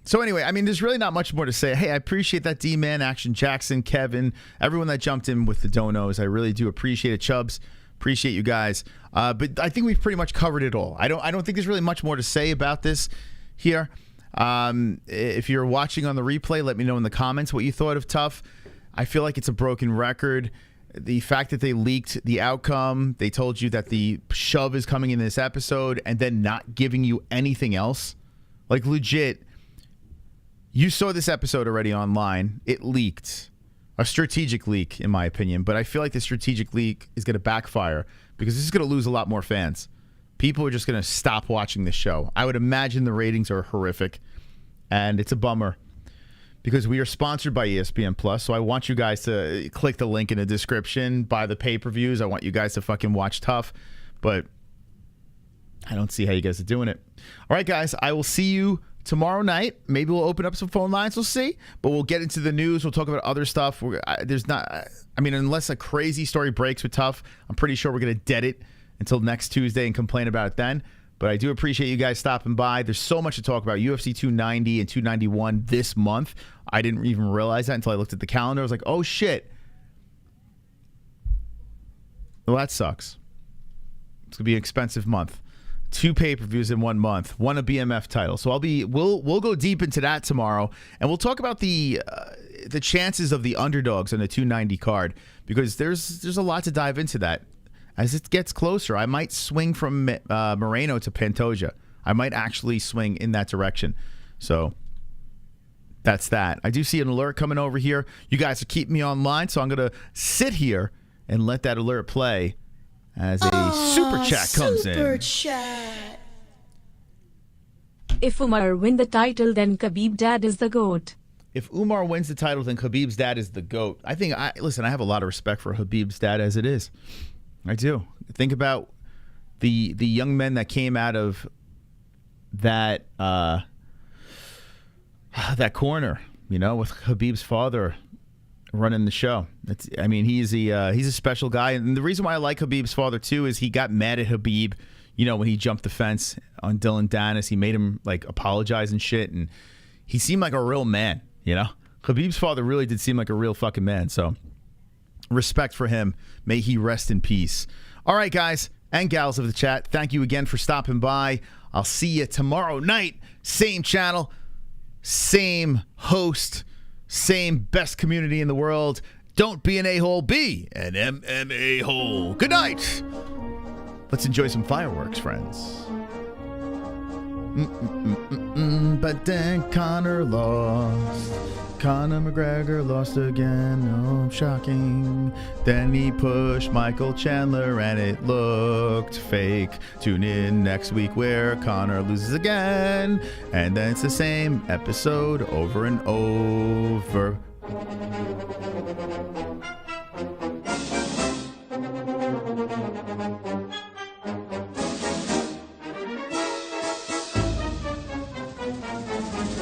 So anyway, I mean, there's really not much more to say. Hey, I appreciate that D-Man, Action Jackson, Kevin, everyone that jumped in with the donos. I really do appreciate it. Chubbs, appreciate you guys. But I think we've pretty much covered it all. I don't think there's really much more to say about this here. If you're watching on the replay, let me know in the comments what you thought of TUF. I feel like it's a broken record. The fact that they leaked the outcome, they told you that the shove is coming in this episode, and then not giving you anything else. Like, legit. You saw this episode already online. It leaked. A strategic leak, in my opinion. But I feel like the strategic leak is going to backfire because this is going to lose a lot more fans. People are just going to stop watching this show. I would imagine the ratings are horrific. And it's a bummer because we are sponsored by ESPN+. So I want you guys to click the link in the description, buy the pay-per-views. I want you guys to fucking watch TUF. But I don't see how you guys are doing it. All right, guys. I will see you tomorrow night. Maybe we'll open up some phone lines. We'll see. But we'll get into the news. We'll talk about other stuff. Unless a crazy story breaks with TUF, I'm pretty sure we're going to dead it until next Tuesday and complain about it then. But I do appreciate you guys stopping by. There's so much to talk about. UFC 290 and 291 this month. I didn't even realize that until I looked at the calendar. I was like, oh, shit. Well, that sucks. It's going to be an expensive month. 2 pay-per-views in 1 month, 1 a BMF title. So we'll go deep into that tomorrow, and we'll talk about the chances of the underdogs on the 290 card because there's a lot to dive into that. As it gets closer, I might swing from Moreno to Pantoja. I might actually swing in that direction. So that's that. I do see an alert coming over here. You guys are keeping me online, so I'm going to sit here and let that alert play as a super chat comes Super in. chat. If Umar win the title, then Khabib dad is the GOAT. If Umar wins the title, then Khabib's dad is the GOAT. I have a lot of respect for Khabib's dad as it is. I do. Think about the young men that came out of that that corner, you know, with Khabib's father running the show. He's a special guy, and the reason why I like Khabib's father too is he got mad at Khabib, you know, when he jumped the fence on Dylan Dennis. He made him like apologize and shit, and he seemed like a real man, you know. Khabib's father really did seem like a real fucking man. So respect for him. May he rest in peace. All right, guys and gals of the chat, thank you again for stopping by. I'll see you tomorrow night. Same channel, same host, same best community in the world. Don't be an a-hole, be an MMA-hole. Good night. Let's enjoy some fireworks, friends. But then Conor lost. Conor McGregor lost again. Oh, shocking. Then he pushed Michael Chandler and it looked fake. Tune in next week where Conor loses again. And then it's the same episode over and over.